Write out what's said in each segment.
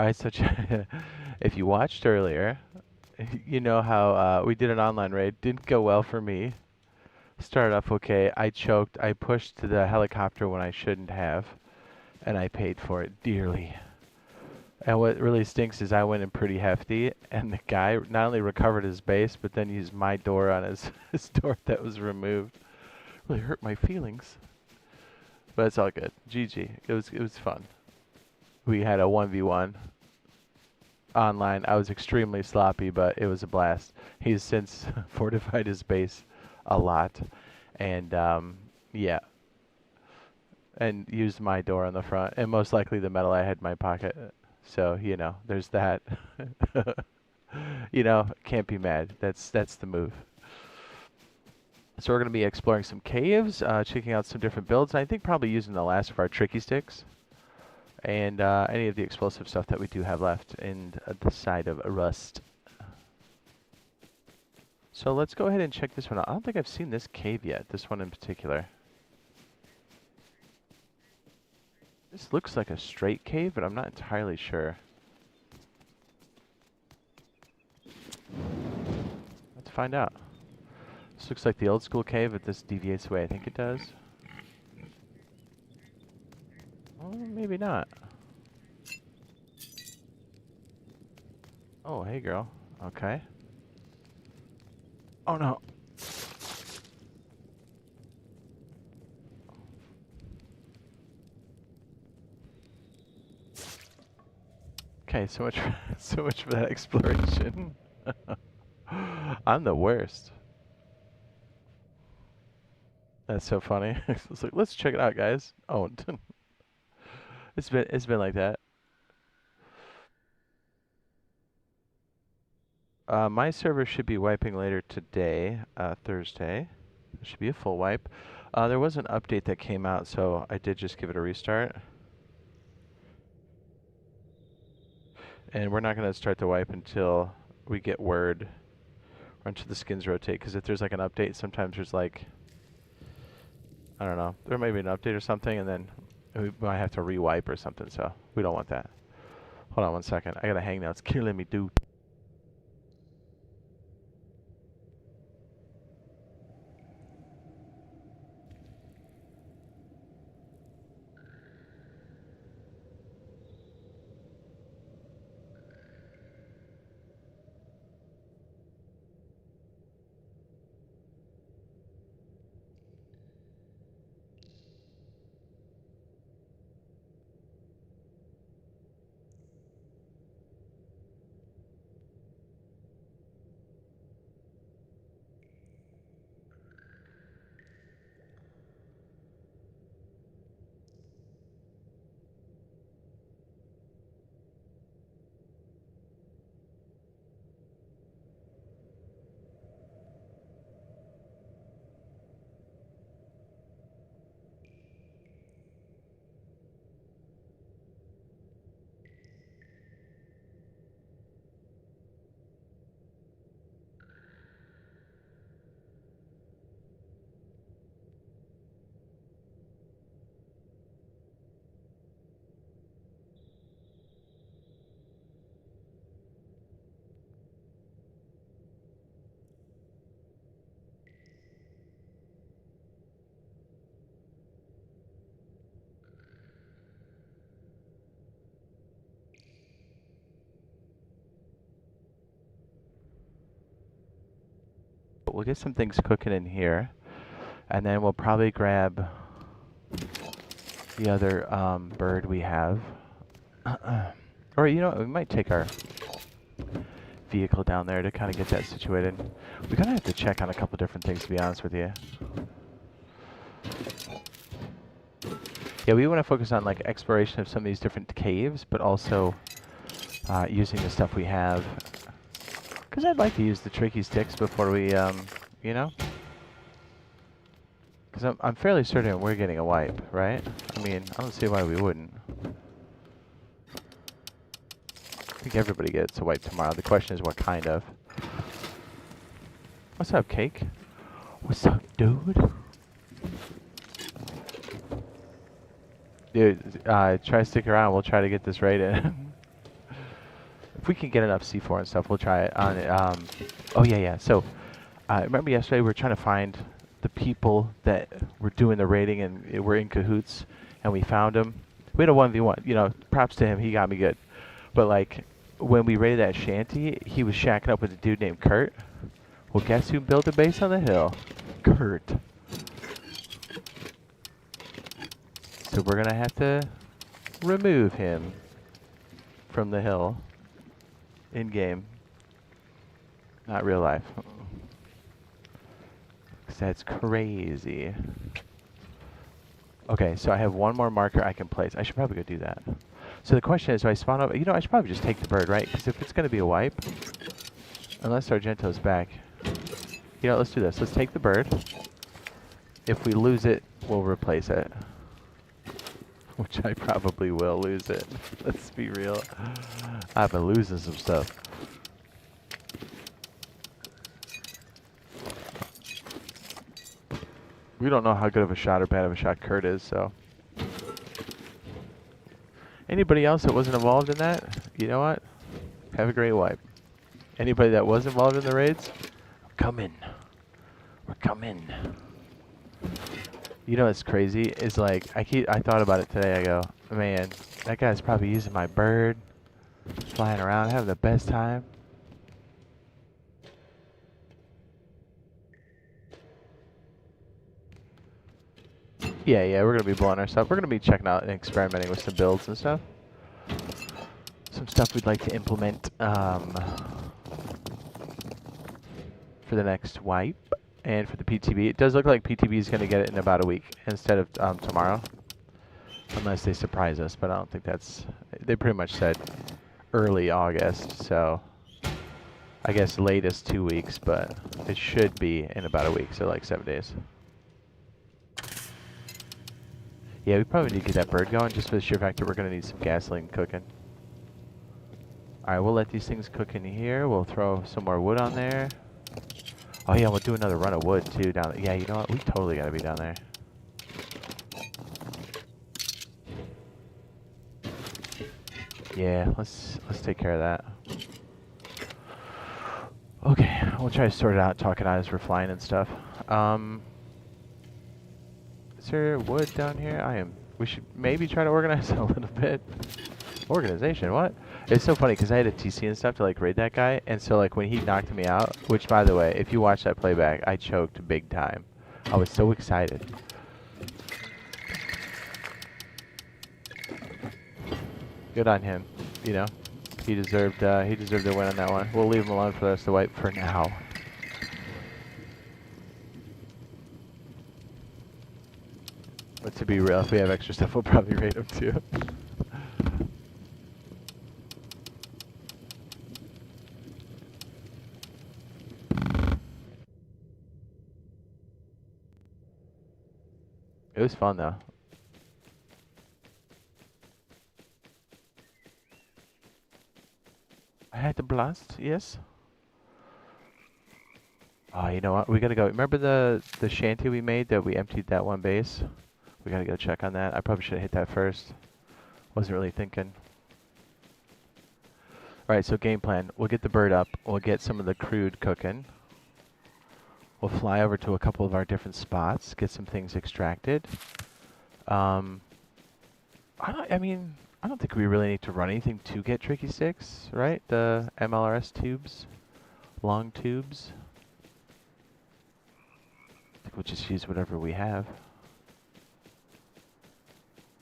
I such if you watched earlier, you know how we did an online raid. Didn't go well for me. Started off okay. I choked. I pushed to the helicopter when I shouldn't have, and I paid for it dearly. And what really stinks is I went in pretty hefty, and the guy not only recovered his base, but then used my door on his, his door that was removed. Really hurt my feelings. But it's all good. GG. It was fun. We had a 1v1 online. I was extremely sloppy, but it was a blast. He's since fortified his base a lot, and yeah, and used my door on the front, and most likely the metal I had in my pocket. So you know, there's that. You know, can't be mad. That's the move. So we're going to be exploring some caves, checking out some different builds, and I think probably using the last of our tricky sticks and any of the explosive stuff that we do have left in the side of Rust. So let's go ahead and check this one out. I don't think I've seen this cave yet, this one in particular. This looks like a straight cave, but I'm not entirely sure. Let's find out. This looks like the old school cave, but this deviates the way I think it does. Oh, maybe not. Oh, hey girl. Okay. Oh no. Okay, so much for, so much for that exploration. I'm the worst. That's so funny. It's like, let's check it out, guys. Oh, it's been like that. My server should be wiping later today, Thursday. There should be a full wipe. There was an update that came out, so I did just give it a restart. And we're not going to start the wipe until we get word or until the skins rotate, because if there's like an update, sometimes there's like, I don't know, there may be an update or something, and then we might have to re-wipe or something, so we don't want that. Hold on one second. I gotta hang now. It's killing me, dude. We'll get some things cooking in here, and then we'll probably grab the other bird we have. Or, you know, we might take our vehicle down there to kind of get that situated. We're going to have to check on a couple different things, to be honest with you. Yeah, we want to focus on like exploration of some of these different caves, but also using the stuff we have. Because I'd like to use the tricky sticks before we, you know? Because I'm fairly certain we're getting a wipe, right? I mean, I don't see why we wouldn't. I think everybody gets a wipe tomorrow. The question is what kind of. What's up, Cake? What's up, dude? Dude, try to stick around. We'll try to get this right in. If we can get enough C4 and stuff, we'll try it on it. Oh yeah. So, remember yesterday we were trying to find the people that were doing the raiding and were in cahoots, and we found them. We had a 1v1. You know, props to him. He got me good. But like, when we raided that shanty, he was shacking up with a dude named Kurt. Well, guess who built a base on the hill? Kurt. So we're gonna have to remove him from the hill in game. Not real life. 'Cause that's crazy. Okay, so I have one more marker I can place. I should probably go do that. So the question is, do I spawn up? You know, I should probably just take the bird, right? Because if it's going to be a wipe, unless Argento's back. You know, let's do this. Let's take the bird. If we lose it, we'll replace it. Which I probably will lose it. Let's be real. I've been losing some stuff. We don't know how good of a shot or bad of a shot Kurt is, so. Anybody else that wasn't involved in that, you know what? Have a great wipe. Anybody that was involved in the raids, coming. We're coming. You know what's crazy is like I thought about it today. I go, man, that guy's probably using my bird, flying around, having the best time. Yeah, we're gonna be blowing our stuff. We're gonna be checking out and experimenting with some builds and stuff. Some stuff we'd like to implement for the next wipe and for the PTB. It does look like PTB is gonna get it in about a week instead of tomorrow, unless they surprise us. But I don't think that's. They pretty much said early August, so I guess latest 2 weeks, but it should be in about a week, so like 7 days. Yeah, we probably need to get that bird going just for the sheer fact that we're going to need some gasoline cooking. Alright, we'll let these things cook in here. We'll throw some more wood on there. Oh yeah, we'll do another run of wood too down there. Yeah, you know what? We totally got to be down there. Yeah, let's take care of that. Okay, we'll try to sort it out, talk it out as we're flying and stuff. Is there wood down here? We should maybe try to organize it a little bit. Organization, what? It's so funny because I had a TC and stuff to like raid that guy, and so like when he knocked me out, which by the way, if you watch that playback, I choked big time. I was so excited. Good on him, you know. He deserved to win on that one. We'll leave him alone for the rest of the wipe for now. But to be real, if we have extra stuff, we'll probably raid him too. It was fun though. I had the blast, yes. Oh, you know what? We gotta go. Remember the shanty we made that we emptied that one base? We gotta go check on that. I probably should have hit that first. Wasn't really thinking. Alright, so game plan. We'll get the bird up. We'll get some of the crude cooking. We'll fly over to a couple of our different spots, get some things extracted. I don't think we really need to run anything to get Tricky Sticks, right? The MLRS tubes, long tubes. I think we'll just use whatever we have.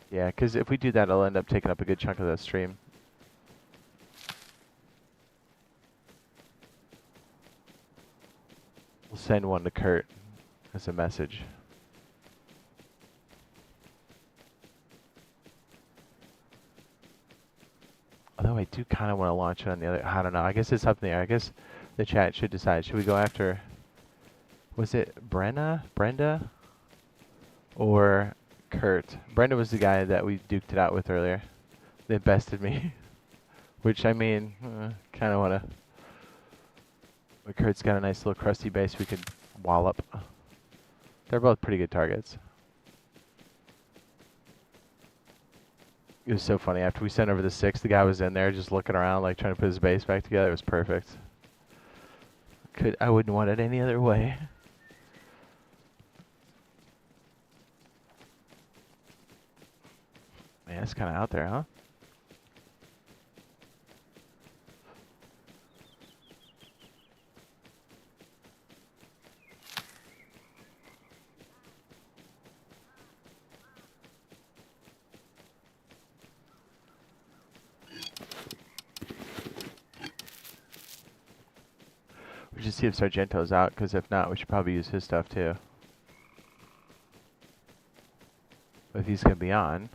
Yeah, because if we do that, it'll end up taking up a good chunk of the stream. We'll send one to Kurt as a message. Although I do kind of want to launch it on the other. I don't know. I guess it's up in the air. I guess the chat should decide. Should we go after? Was it Brenda, or Kurt? Brenda was the guy that we duked it out with earlier. They bested me, which I mean, kind of want to. But Kurt's got a nice little crusty base we could wallop. They're both pretty good targets. It was so funny. After we sent over the 6, the guy was in there just looking around, like trying to put his base back together. It was perfect. I wouldn't want it any other way. Man, it's kind of out there, huh? We should see if Sargento's out, because if not, we should probably use his stuff too. But if he's going to be on,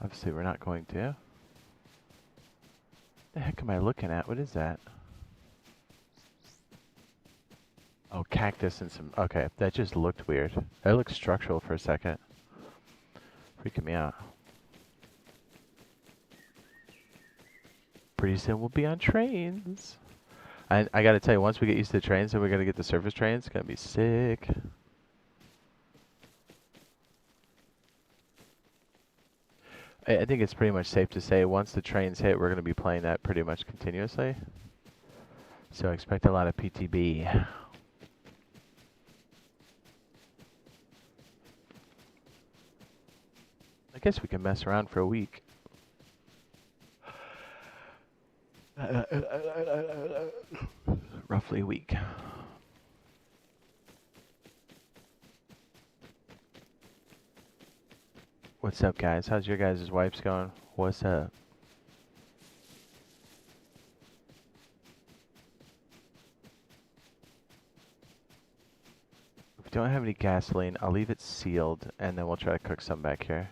obviously we're not going to. The heck am I looking at? What is that? Oh, cactus and some... Okay, that just looked weird. That looked structural for a second. Freaking me out. Pretty soon we'll be on trains. I gotta tell you, once we get used to the trains, then we're gonna get the surface trains. It's gonna be sick. I think it's pretty much safe to say once the trains hit, we're gonna be playing that pretty much continuously. So I expect a lot of PTB. I guess we can mess around for a week. Roughly a week. What's up, guys? How's your guys' wipes going? What's up? If we don't have any gasoline, I'll leave it sealed, and then we'll try to cook some back here.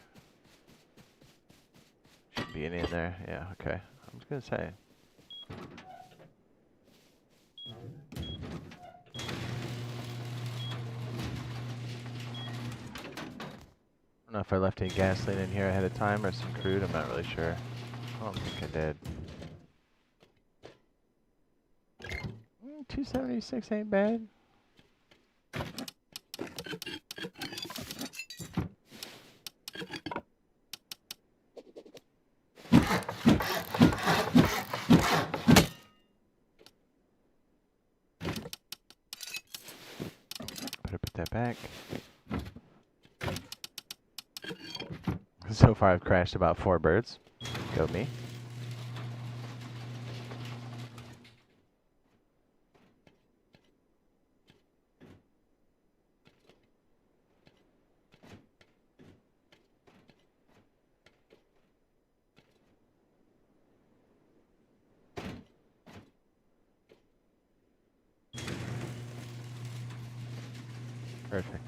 Shouldn't be any in there. Yeah, okay. I was gonna say. I don't know if I left any gasoline in here ahead of time or some crude. I'm not really sure. I don't think I did. 276 ain't bad. Better put that back. So far I've crashed about 4 birds. Go me. Perfect.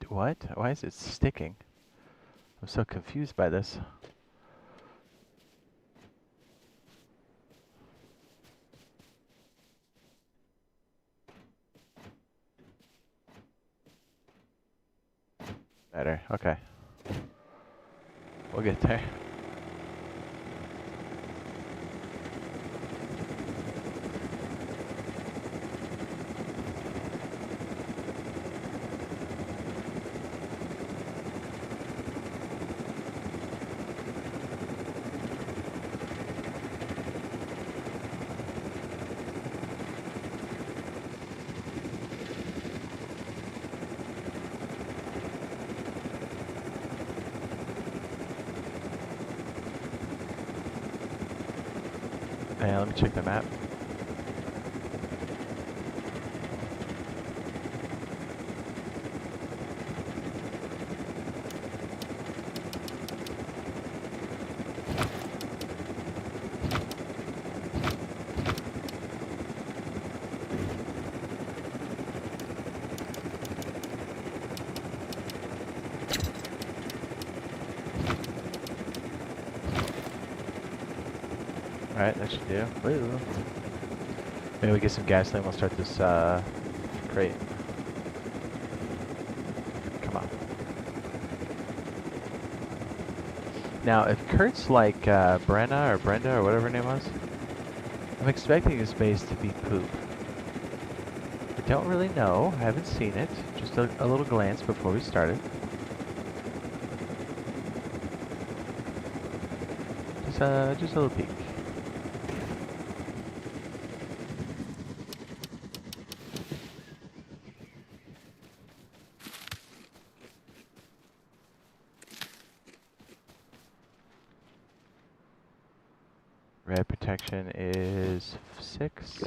What? Why is it sticking? I'm so confused by this. Better. Okay. We'll get there. Yeah, let me check the map. Alright, that should do. Woo. Maybe we get some gasoline, we'll start this crate. Come on. Now, if Kurt's like Brenna or Brenda or whatever her name was, I'm expecting his base to be poop. don't really know. I haven't seen it. Just a little glance before we started. Just a little peek. Red protection is 6.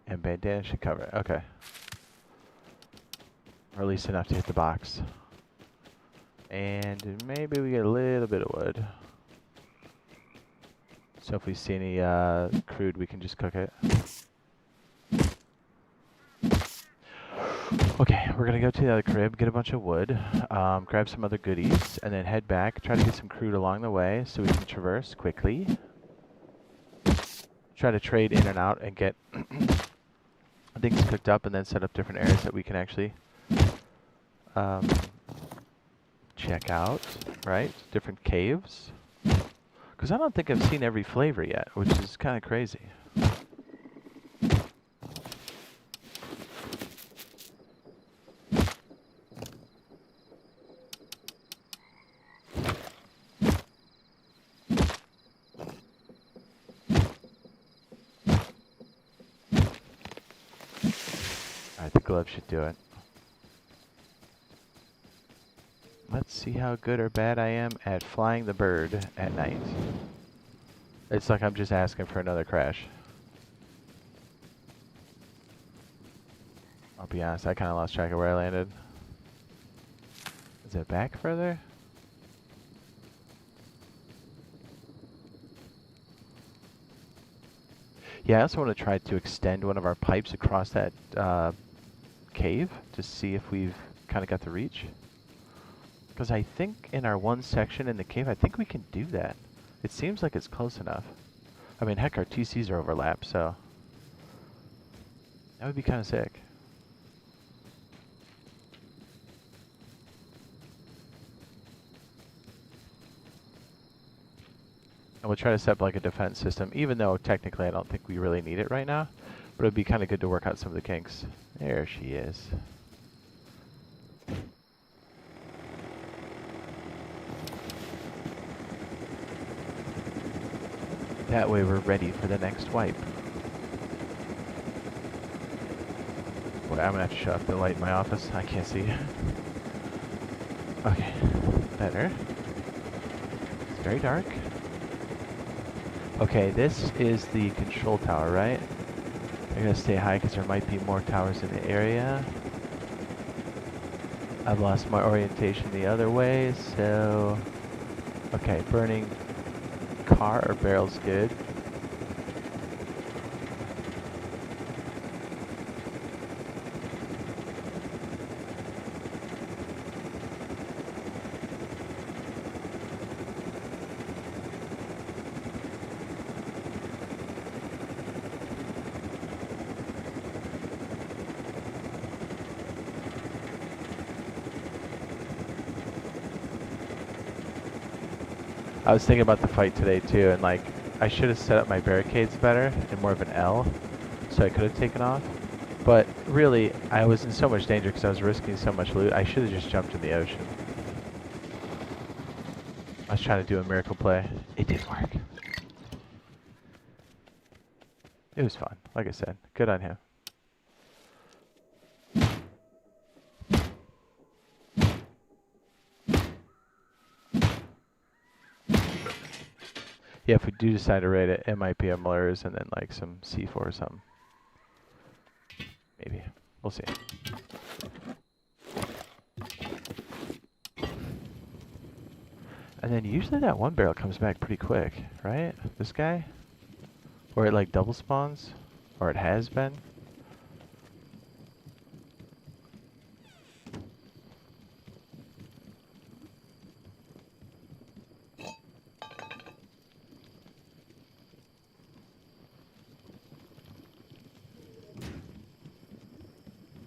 And bandana should cover it. Okay. Or at least enough to hit the box. And maybe we get a little bit of wood. So if we see any crude, we can just cook it. Okay, we're gonna go to the other crib, get a bunch of wood, grab some other goodies, and then head back, try to get some crude along the way so we can traverse quickly. Try to trade in and out and get things cooked up and then set up different areas that we can actually check out, right? Different caves. Because I don't think I've seen every flavor yet, which is kind of crazy. Alright, the glove should do it. Let's see how good or bad I am at flying the bird at night. It's like I'm just asking for another crash. I'll be honest, I kind of lost track of where I landed. Is it back further? Yeah, I also want to try to extend one of our pipes across that cave to see if we've kind of got the reach. Because I think in our one section in the cave, I think we can do that. It seems like it's close enough. I mean, heck, our TCs are overlapped, so that would be kind of sick. And we'll try to set up like a defense system, even though technically I don't think we really need it right now. But it'd be kind of good to work out some of the kinks. There she is. That way we're ready for the next wipe. Boy, I'm gonna have to shut off the light in my office. I can't see. Okay, better. It's very dark. Okay, this is the control tower, right? I'm gonna stay high because there might be more towers in the area. I've lost my orientation the other way, so... Okay, burning car or barrel's good. I was thinking about the fight today too, and like, I should have set up my barricades better in more of an L, so I could have taken off. But really, I was in so much danger because I was risking so much loot. I should have just jumped in the ocean. I was trying to do a miracle play. It didn't work. It was fun, like I said. Good on him. Yeah, if we do decide to raid it, it might be a Mlurs and then like some C4 or something. Maybe. We'll see. And then usually that one barrel comes back pretty quick, right? This guy? Or it like double spawns? Or it has been?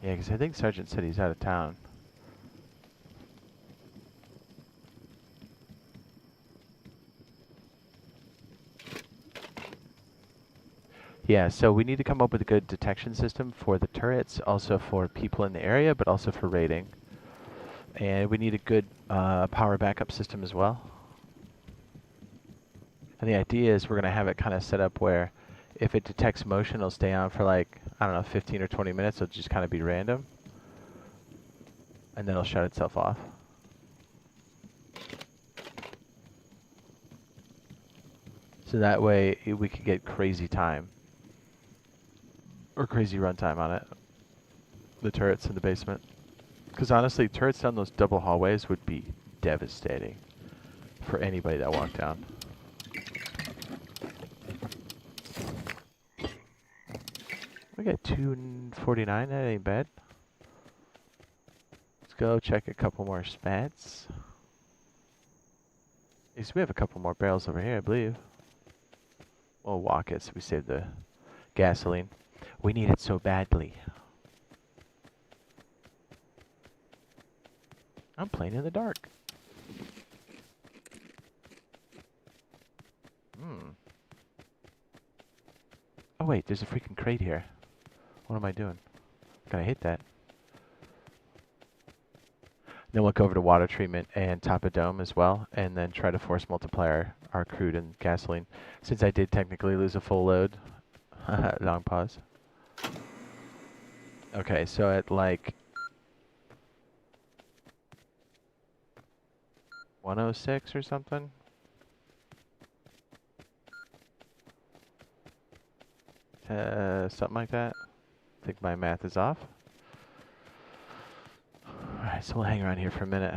Yeah, because I think Sergeant said he's out of town. Yeah, so we need to come up with a good detection system for the turrets, also for people in the area, but also for raiding. And we need a good power backup system as well. And the idea is we're going to have it kind of set up where if it detects motion, it'll stay on for like, I don't know, 15 or 20 minutes. It'll just kind of be random. And then it'll shut itself off. So that way we could get crazy time. Or crazy runtime on it. The turrets in the basement. Because honestly, turrets down those double hallways would be devastating for anybody that walked down. We got 249, that ain't bad. Let's go check a couple more spats. At least we have a couple more barrels over here, I believe. We'll walk it so we save the gasoline. We need it so badly. I'm playing in the dark. Oh wait, there's a freaking crate here. What am I doing? Can I hit that? Then we'll go over to water treatment and top a dome as well, and then try to force multiply our crude and gasoline. Since I did technically lose a full load. Long pause. Okay, so at like 106 or something. Something like that. I think my math is off. Alright, so we'll hang around here for a minute.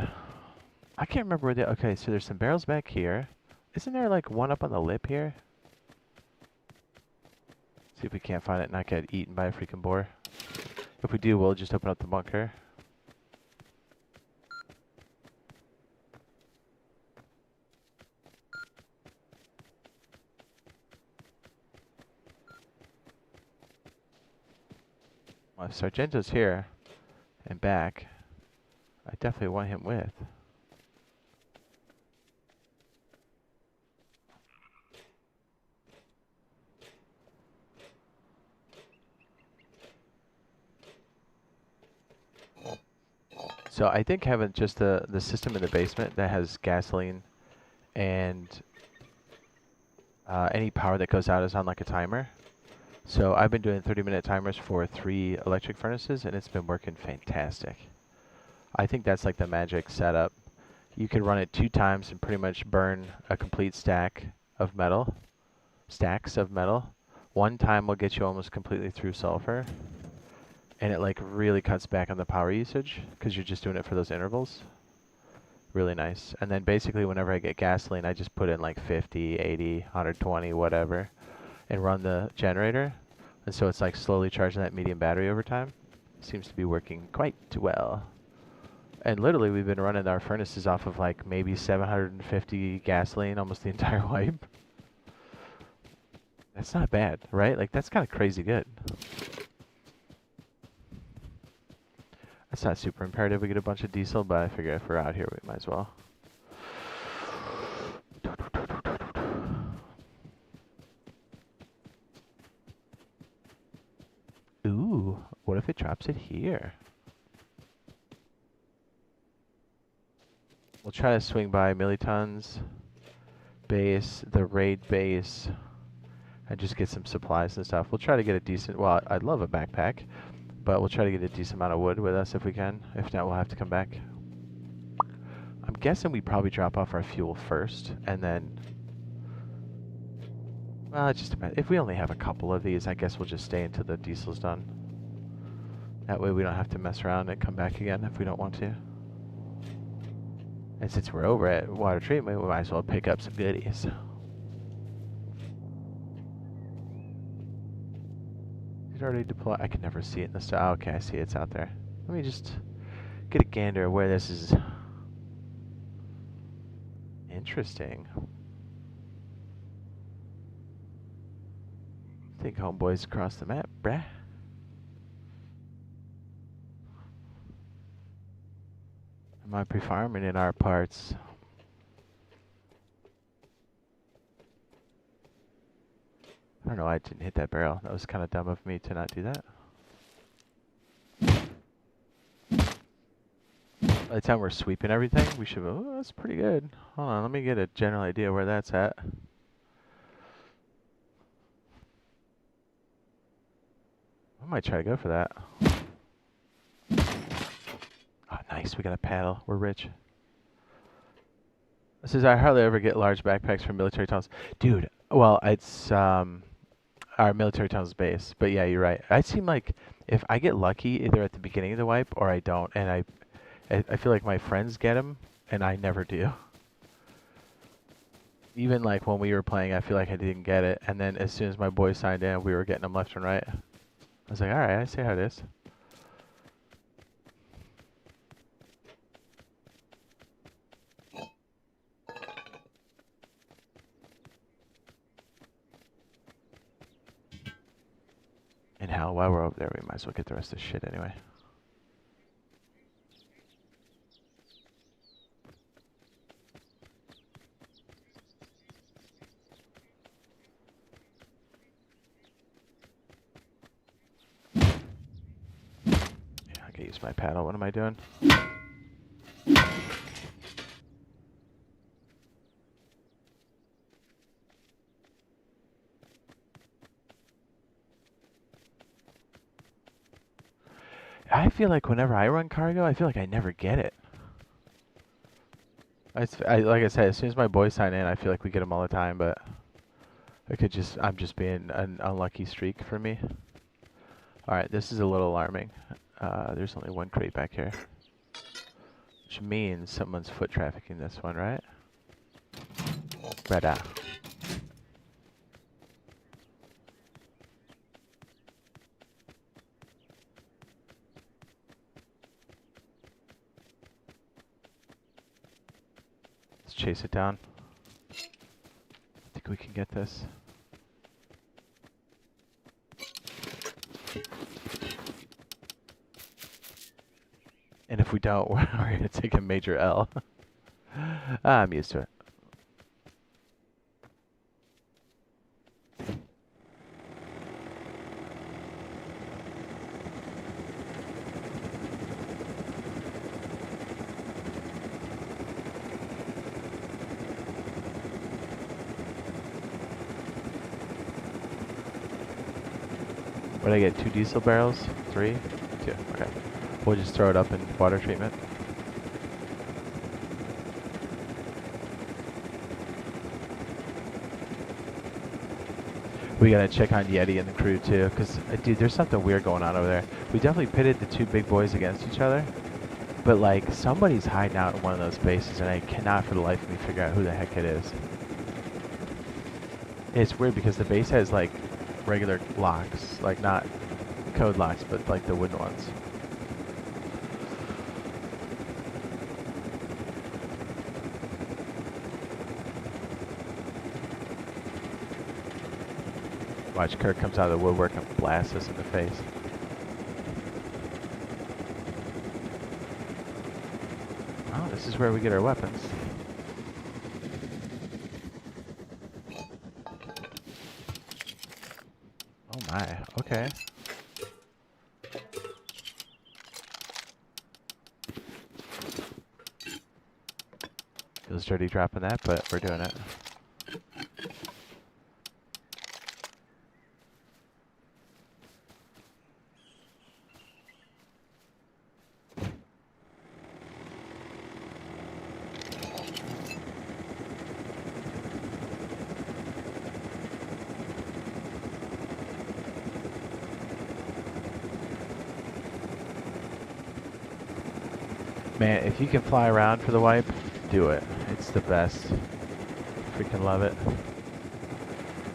I can't remember where the... Okay, so there's some barrels back here. Isn't there like one up on the lip here? See if we can't find it and not get eaten by a freaking boar. If we do, we'll just open up the bunker. Well, if Sargento's here and back, I definitely want him with. So I think having just the system in the basement that has gasoline and any power that goes out is on like a timer. So I've been doing 30-minute timers for 3 electric furnaces, and it's been working fantastic. I think that's like the magic setup. You can run it 2 times and pretty much burn a complete stack of metal. Stacks of metal. 1 time will get you almost completely through sulfur. And it like really cuts back on the power usage because you're just doing it for those intervals. Really nice. And then basically whenever I get gasoline, I just put in like 50, 80, 120, whatever, and run the generator. And so it's like slowly charging that medium battery over time. Seems to be working quite well. And literally we've been running our furnaces off of like maybe 750 gasoline almost the entire wipe. That's not bad, right? Like that's kind of crazy good. That's not super imperative we get a bunch of diesel, but I figure if we're out here, we might as well. Ooh, what if it drops it here? We'll try to swing by Millitons base, the raid base, and just get some supplies and stuff. We'll try to get a decent, well, I'd love a backpack, but we'll try to get a decent amount of wood with us if we can. If not, we'll have to come back. I'm guessing we probably drop off our fuel first, and then... Well, it just depends. If we only have a couple of these, I guess we'll just stay until the diesel's done. That way we don't have to mess around and come back again if we don't want to. And since we're over at water treatment, we might as well pick up some goodies. It's already deployed. I can never see it in the stuff. Oh, okay, I see it's out there. Let me just get a gander of where this is. Interesting. Think homeboys across the map, bruh. Might be farming in our parts. I don't know why I didn't hit that barrel. That was kind of dumb of me to not do that. By the time we're sweeping everything, we should... Oh, that's pretty good. Hold on, let me get a general idea where that's at. I might try to go for that. Oh, nice. We got a paddle. We're rich. This is, I hardly ever get large backpacks from military tunnels. Dude, well, it's our military tunnels base. But yeah, you're right. I seem like if I get lucky either at the beginning of the wipe or I don't, and I feel like my friends get them, and I never do. Even like when we were playing, I feel like I didn't get it. And then as soon as my boys signed in, we were getting them left and right. I was like, all right, I see how it is. And hell, while we're over there, we might as well get the rest of the shit anyway. Yeah, I can use my paddle. What am I doing? I feel like whenever I run cargo, I feel like I never get it. Like I said, as soon as my boys sign in, I feel like we get them all the time, but I'm just being an unlucky streak for me. Alright, this is a little alarming. There's only one crate back here. Which means someone's foot trafficking this one, right? Right. Let's chase it down. I think we can get this. And if we don't, we're going to take a major L. I'm used to it. What did I get? 2 diesel barrels? 3? 2. Okay. We'll just throw it up in water treatment. We gotta check on Yeti and the crew too, because dude, there's something weird going on over there. We definitely pitted the 2 big boys against each other, but like somebody's hiding out in one of those bases, and I cannot for the life of me figure out who the heck it is. It's weird because the base has like regular locks, like not code locks, but like the wooden ones. Watch, Kirk comes out of the woodwork and blasts us in the face. Oh, this is where we get our weapons. Oh my, okay. Feels dirty dropping that, but we're doing it. Man, if you can fly around for the wipe, do it. It's the best. Freaking love it.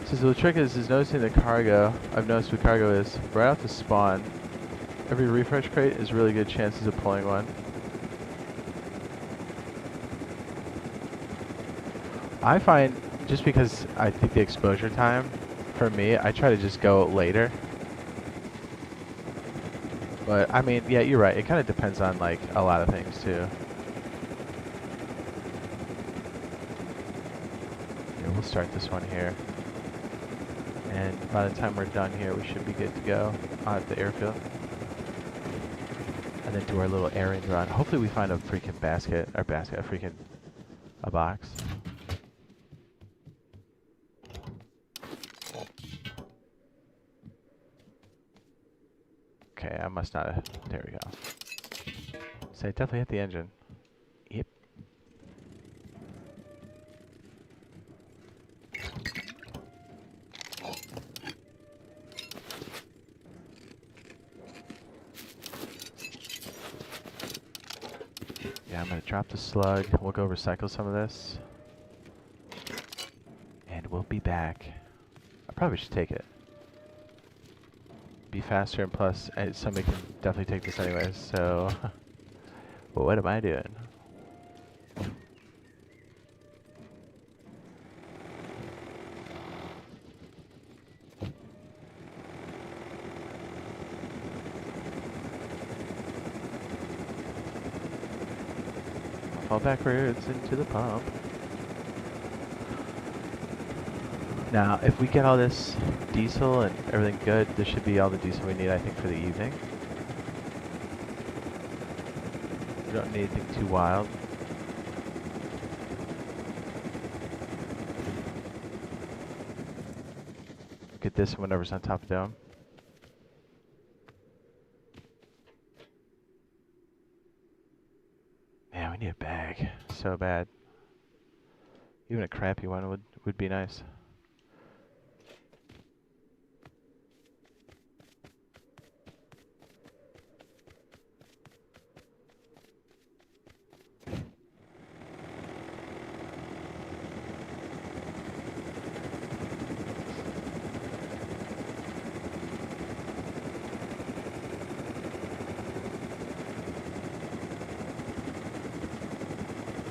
So the trick is noticing the cargo. I've noticed with cargo is right off the spawn, every refresh crate is really good chances of pulling one. I find, just because I think the exposure time, for me, I try to just go later. But, I mean, yeah, you're right. It kind of depends on, like, a lot of things, too. start this one here. And by the time we're done here, we should be good to go at the airfield. And then do our little errand run. Hopefully we find a freaking a box. Okay, I must not have, there we go. So I definitely hit the engine. Yep. Yeah, I'm gonna drop the slug. We'll go recycle some of this. And we'll be back. I probably should take it. Be faster, and plus somebody can definitely take this anyways, so well, what am I doing? Fall backwards into the pump. Now, if we get all this diesel and everything good, this should be all the diesel we need, I think, for the evening. We don't need anything too wild. Get this and whatever's on top of the dome. Man, we need a bag. So bad. Even a crappy one would be nice.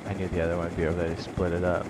I knew the other one would be over there to split it up.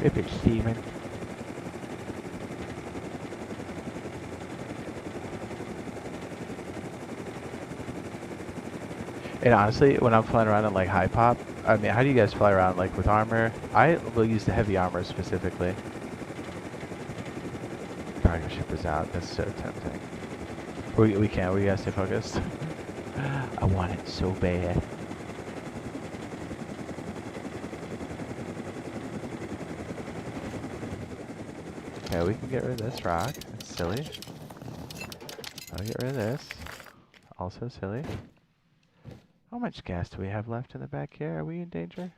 If it's Steven. And honestly, when I'm flying around in like high pop, I mean, how do you guys fly around like with armor? I will use the heavy armor specifically. Cargo ship is out. That's so tempting. We can't. We gotta stay focused. I want it so bad. Okay, we can get rid of this rock. That's silly. I'll get rid of this. Also silly. How much gas do we have left in the back here? Are we in danger?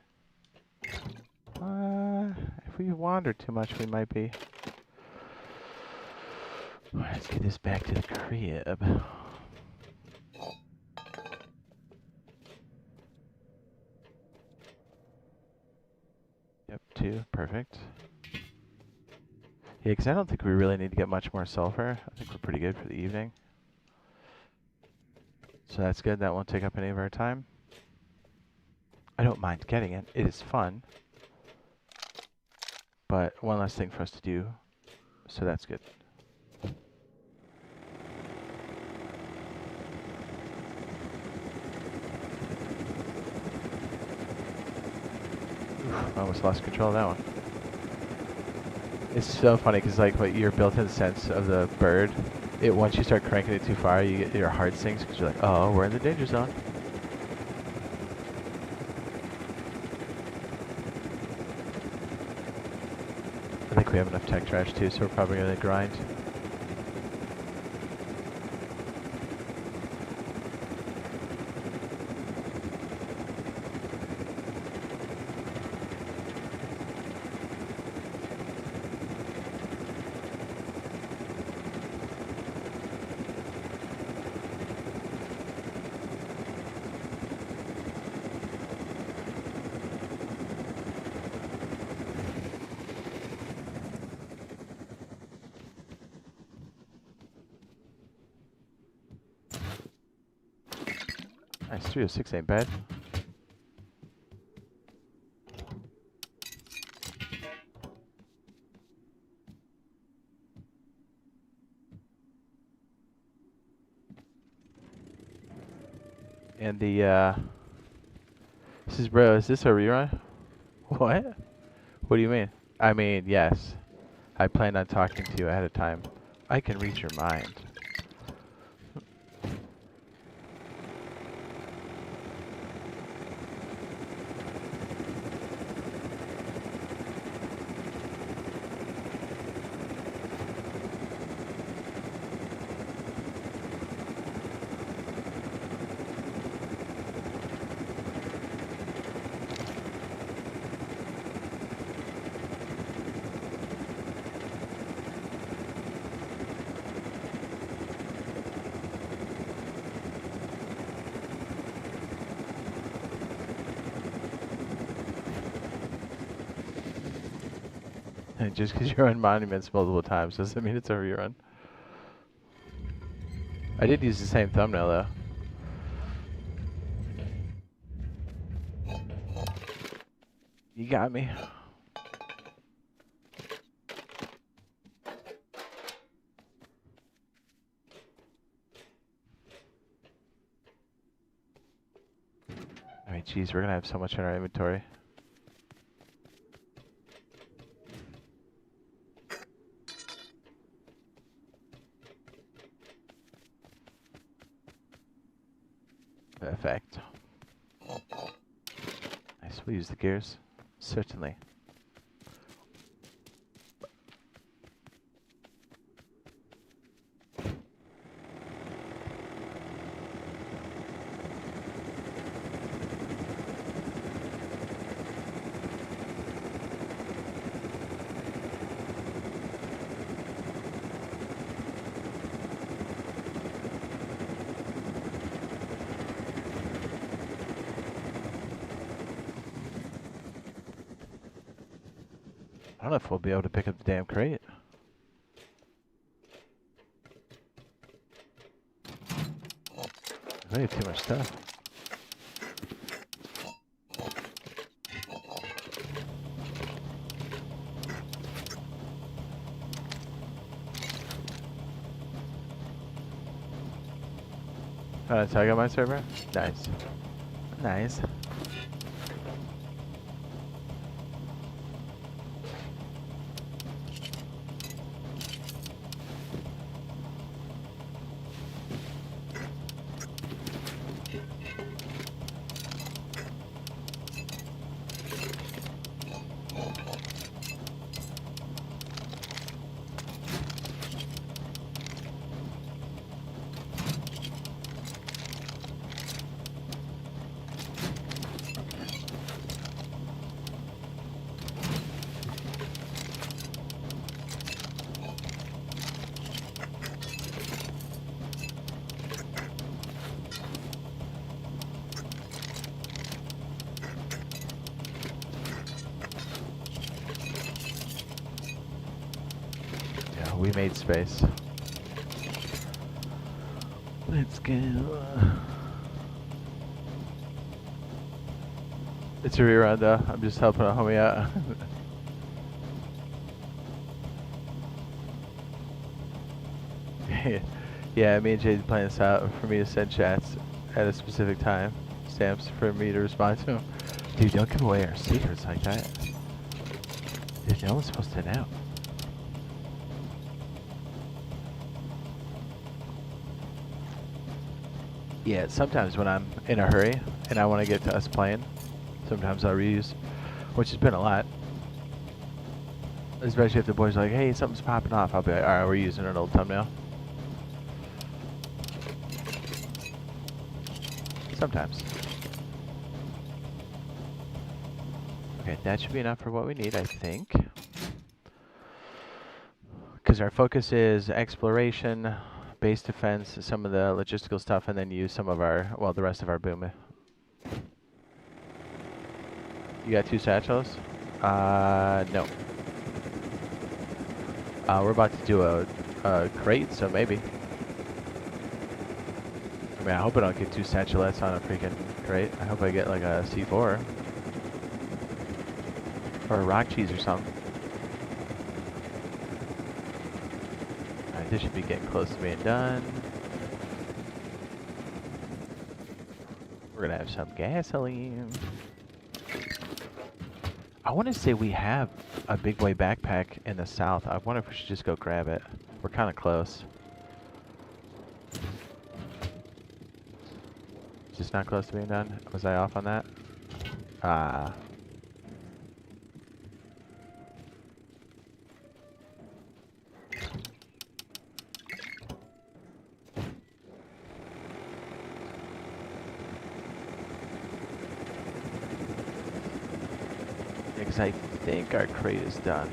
If we wander too much, we might be. Let's get this back to the crib. Yep, 2. Perfect. Yeah, because I don't think we really need to get much more sulfur. I think we're pretty good for the evening. So that's good. That won't take up any of our time. I don't mind getting it. It is fun. But one less thing for us to do. So that's good. Oof, I almost lost control of that one. It's so funny because like what your built-in sense of the bird, once you start cranking it too far, your heart sinks because you're like, oh, we're in the danger zone. I think we have enough tech trash too, so we're probably gonna grind. Nice, 306 ain't bad. And the, is this a rerun? What? What do you mean? I mean, yes. I planned on talking to you ahead of time. I can read your mind. And just because you're on monuments multiple times doesn't mean it's a rerun. I did use the same thumbnail though. You got me. I mean, geez, we're gonna have so much in our inventory. Perfect. Nice, we'll use the gears. Certainly. I don't know if we'll be able to pick up the damn crate. We have too much stuff. Tag on my server? Nice. Nice. We made space. Let's go. It's a rerun though. I'm just helping a homie out. Yeah, me and Jade playing this out for me to send chats at a specific time. Stamps for me to respond to them. Dude, don't give away our secrets like that. Dude, no one's supposed to know. Yeah, sometimes when I'm in a hurry and I want to get to us playing, sometimes I'll reuse, which has been a lot. Especially if the boys are like, hey, something's popping off, I'll be like, alright, we're using an old thumbnail. Sometimes. Okay, that should be enough for what we need, I think. Because our focus is exploration, base defense, some of the logistical stuff, and then use some of our, well, the rest of our boom. You got 2 satchels? No. We're about to do a crate, so maybe. I mean, I hope I don't get 2 satchelettes on a freaking crate. I hope I get like a C4. Or a rock cheese or something. Alright, this should be getting close to being done. We're gonna have some gasoline. I want to say we have a big boy backpack in the south. I wonder if we should just go grab it. We're kind of close. Just not close to being done? Was I off on that? Ah. Because I think our crate is done.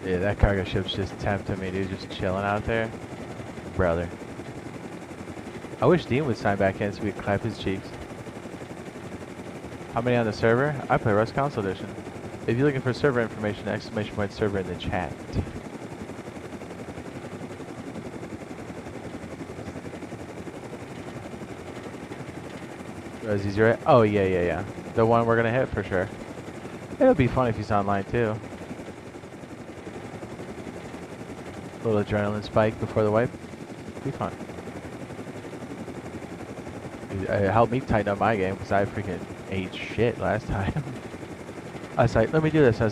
Yeah, that cargo ship's just tempting me, dude. Just chilling out there. Brother. I wish Dean would sign back in so we could clap his cheeks. How many on the server? I play Rust Console Edition. If you're looking for server information, exclamation point server in the chat. Is he right? Oh, yeah. The one we're gonna hit for sure. It'll be fun if he's online too. A little adrenaline spike before the wipe. Be fun. It helped me tighten up my game because I freaking ate shit last time. I was like, let me do this. I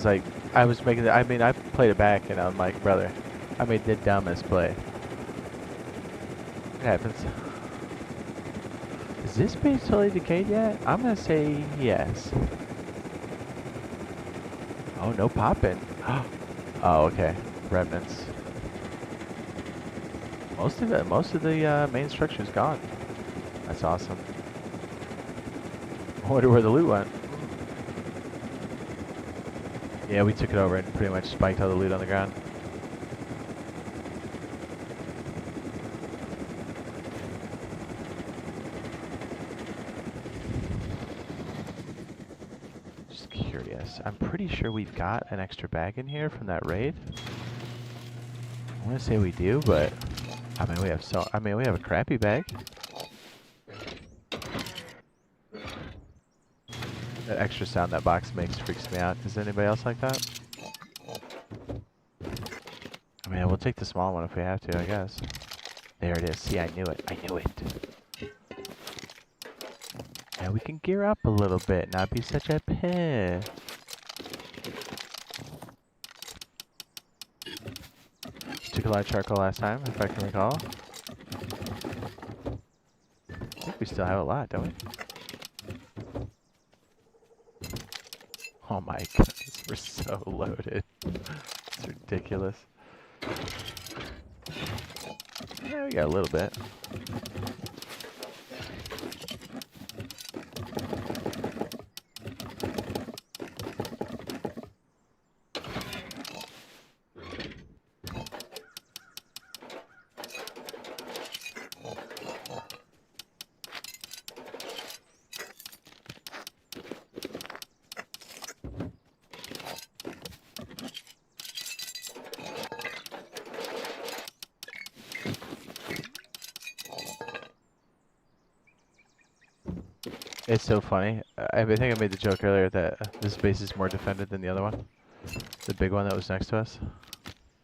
was making it. I mean, I played it back and I'm like, brother, I made the dumbest play. It happens. Is this base totally decayed yet? I'm gonna say yes. Oh, no popping. Oh, okay. Remnants. Most of the main structure is gone. That's awesome. I wonder where the loot went. Yeah, we took it over and pretty much spiked all the loot on the ground. Just curious. I'm pretty sure we've got an extra bag in here from that raid. I want to say we do, but I mean we have a crappy bag. That extra sound that box makes freaks me out. Does anybody else like that? I mean, we'll take the small one if we have to, I guess. There it is. See, I knew it. I knew it. Now we can gear up a little bit, not be such a piss. Took a lot of charcoal last time, if I can recall. I think we still have a lot, don't we? Oh my goodness, we're so loaded. It's ridiculous. Yeah, we got a little bit. It's so funny. I think I made the joke earlier that this base is more defended than the other one. The big one that was next to us.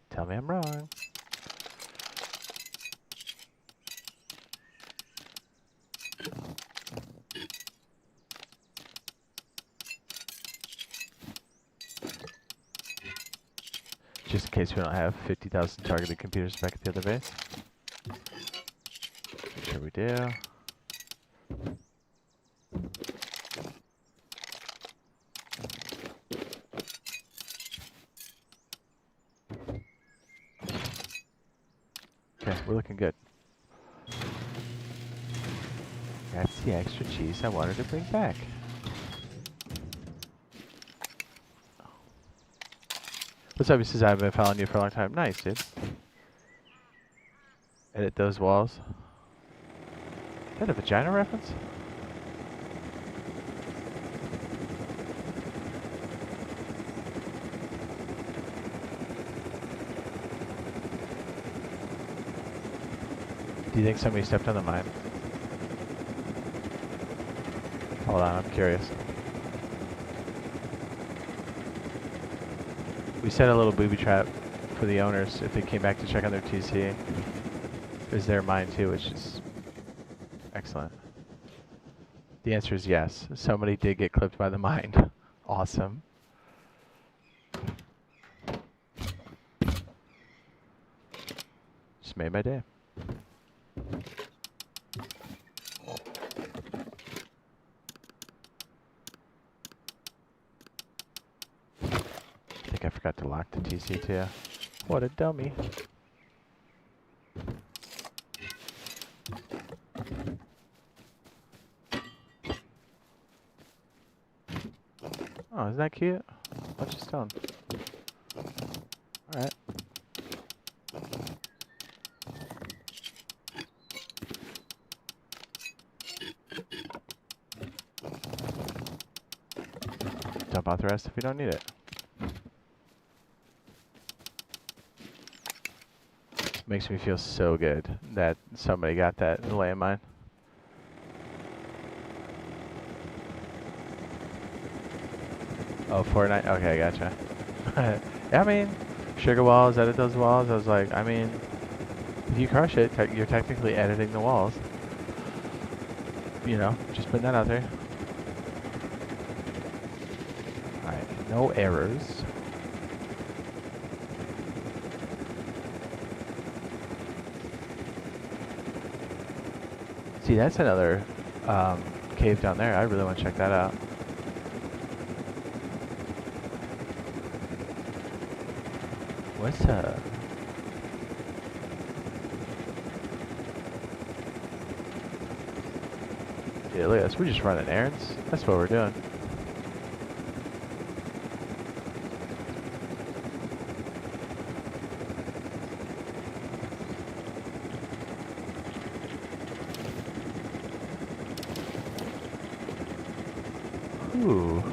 Tell me I'm wrong. Just in case we don't have 50,000 targeted computers back at the other base. Make sure we do. Okay, we're looking good. That's the extra cheese I wanted to bring back. What's up? He says I've been following you for a long time. Nice, dude. Edit those walls. Is that a vagina reference? Do you think somebody stepped on the mine? Hold on, I'm curious. We set a little booby trap for the owners if they came back to check on their TC. It was their mine too, which is excellent. The answer is yes. Somebody did get clipped by the mine. Awesome. Just made my day. I think I forgot to lock the TC too. What a dummy. Oh, isn't that cute? Bunch of stone. Alright. Dump out the rest if you don't need it. Makes me feel so good that somebody got that landmine. Oh, Fortnite? Okay, gotcha. Yeah, I mean, sugar walls, edit those walls. I was like, I mean, if you crush it, you're technically editing the walls. You know, just putting that out there. Alright, no errors. See, that's another cave down there. I really want to check that out. What's up? Yeah, look at us. We're just running errands. That's what we're doing. Ooh.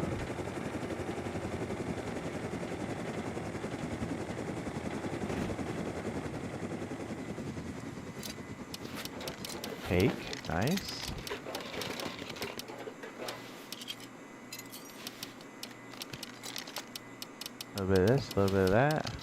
Cake, nice. A little bit of this, a little bit of that.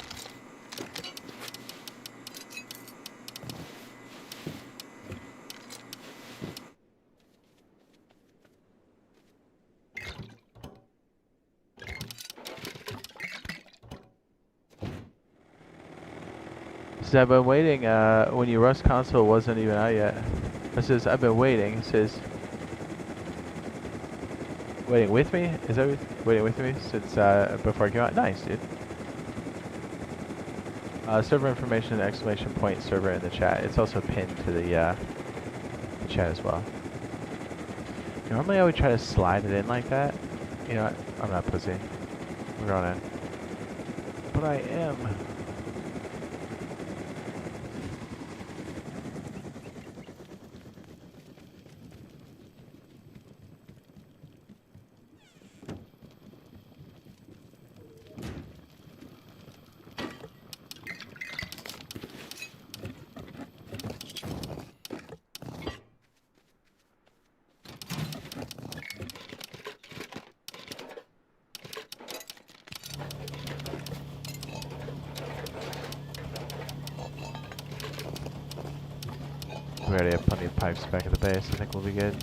So I've been waiting, when your Rust console wasn't even out yet. It says, I've been waiting. It says, waiting with me? Is that waiting with me since, before I came out? Nice, dude. Server information, exclamation point, server in the chat. It's also pinned to the chat as well. Normally I would try to slide it in like that. You know what? I'm not pussy. We're going in. But I am. We already have plenty of pipes back at the base. I think we'll be good.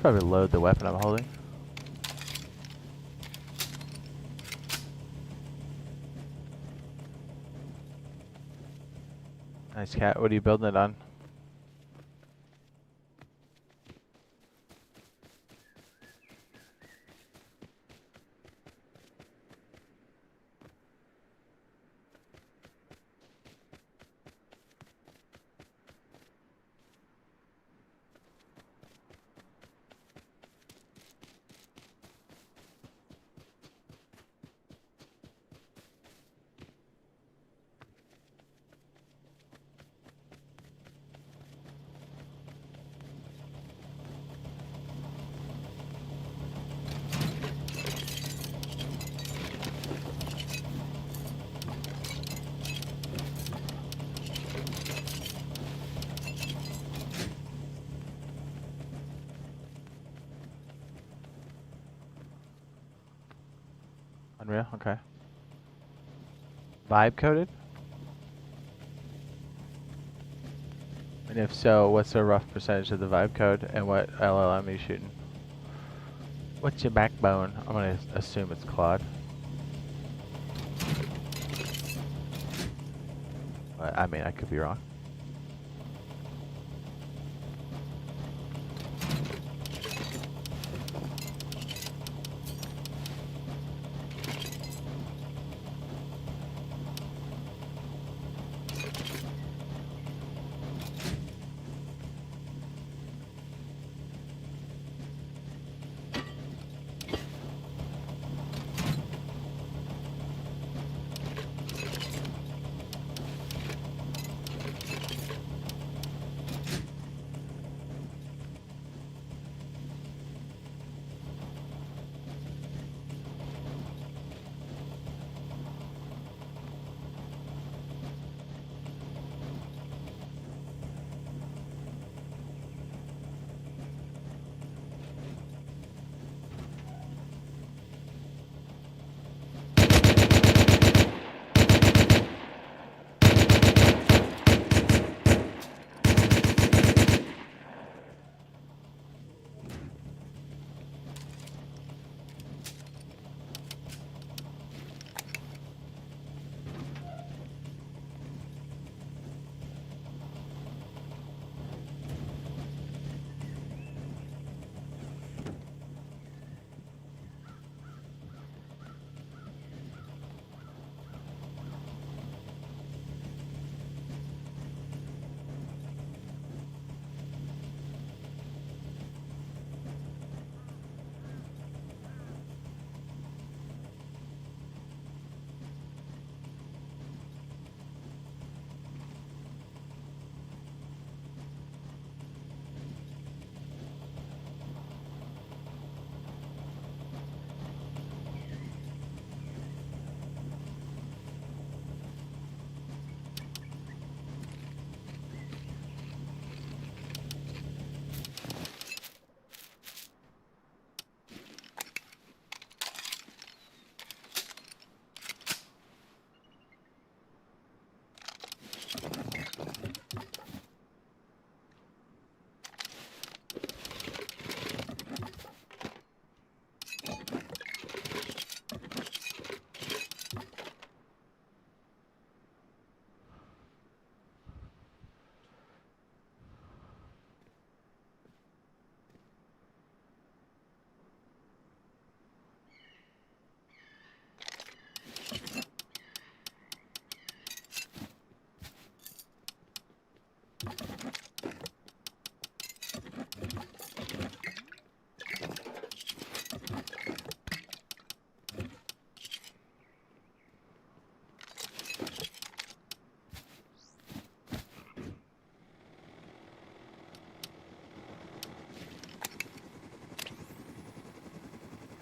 Probably load the weapon I'm holding. Nice cat. What are you building it on? Unreal? Okay. Vibe coded? And if so, what's a rough percentage of the vibe code and what LLM are you shooting? What's your backbone? I'm gonna assume it's Claude. But, I mean, I could be wrong.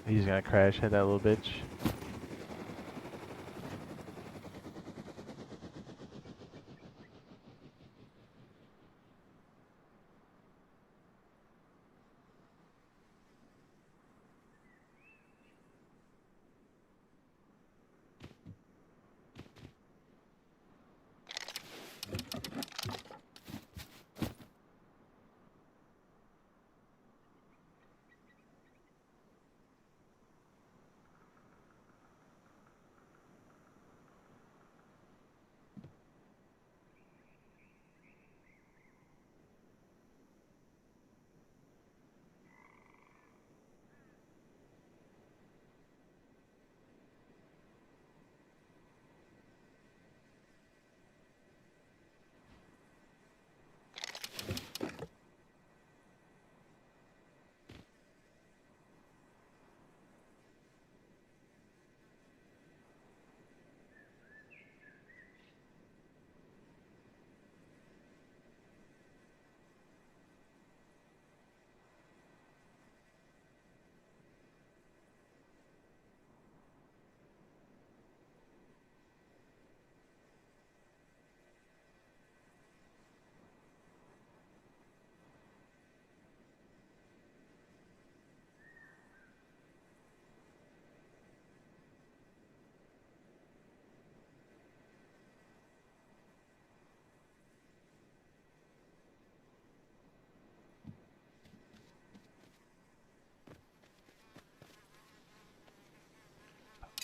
He's gonna crash, hit that little bitch.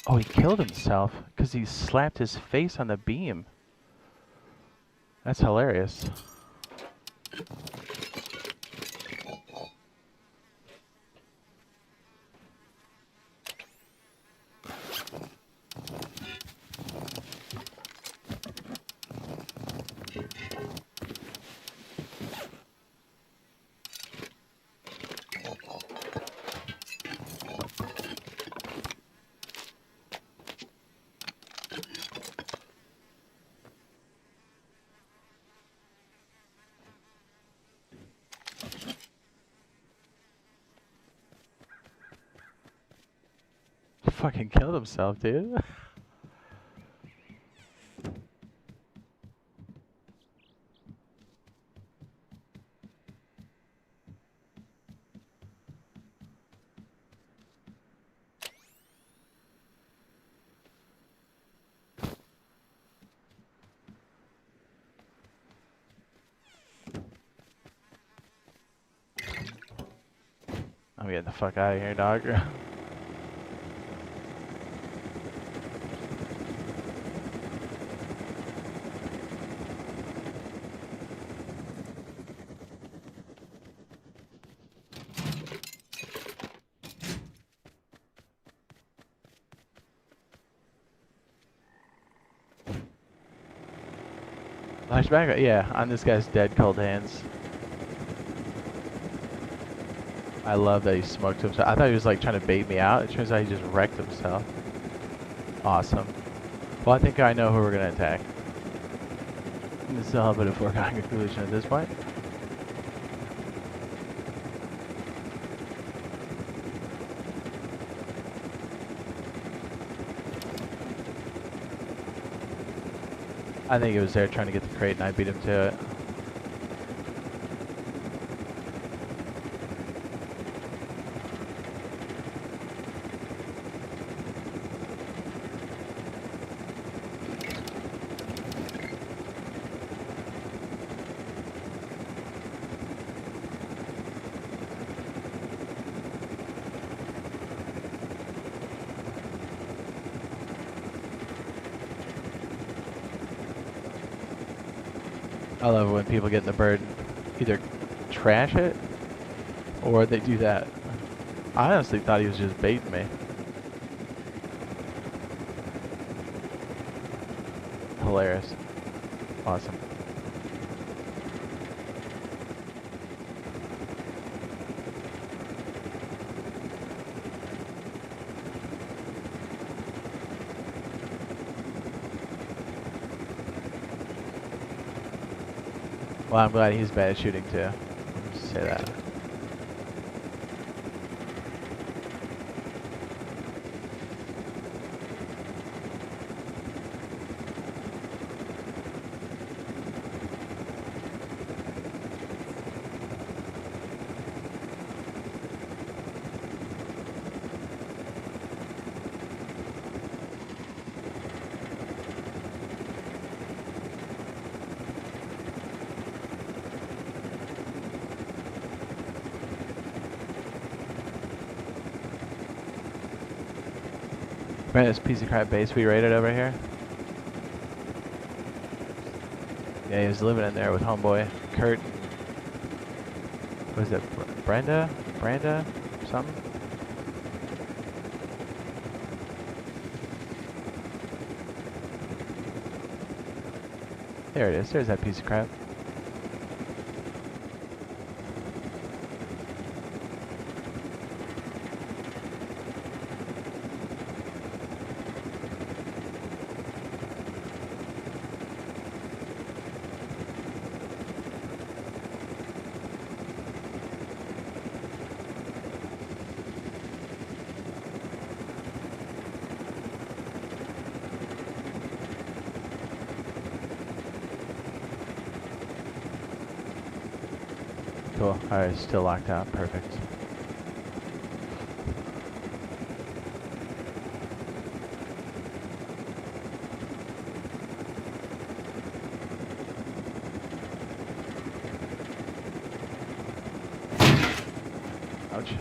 Oh, he killed himself because he slapped his face on the beam. That's hilarious. He fucking killed himself, dude. I'm getting the fuck out of here, dog. Flashback? Yeah, on this guy's dead cold hands. I love that he smoked himself. I thought he was like trying to bait me out. It turns out he just wrecked himself. Awesome. Well, I think I know who we're gonna attack. This is a little bit of foregone conclusion at this point. I think he was there trying to get the crate and I beat him to it. I love when people get in the bird, either trash it or they do that. I honestly thought he was just baiting me. Hilarious. Awesome. Well, I'm glad he's bad at shooting too. Just say that. Remember this piece of crap base we raided over here? Yeah, he was living in there with homeboy Kurt. What is it? Brenda? Something? There it is. There's that piece of crap. Cool. Alright, still locked out. Perfect. Ouch.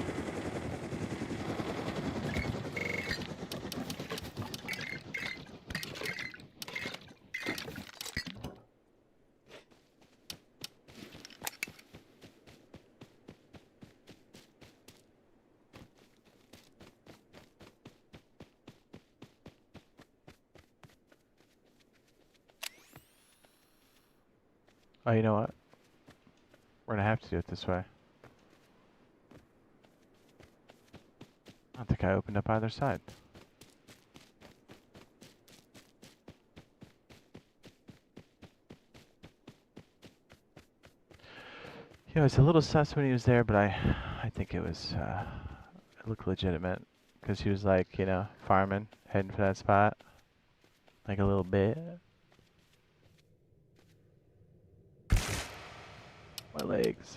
Oh, you know what? We're gonna have to do it this way. I don't think I opened up either side. Yeah, it was a little sus when he was there, but I think it was, it looked legitimate. Because he was like, you know, farming, heading for that spot. Like a little bit. My legs.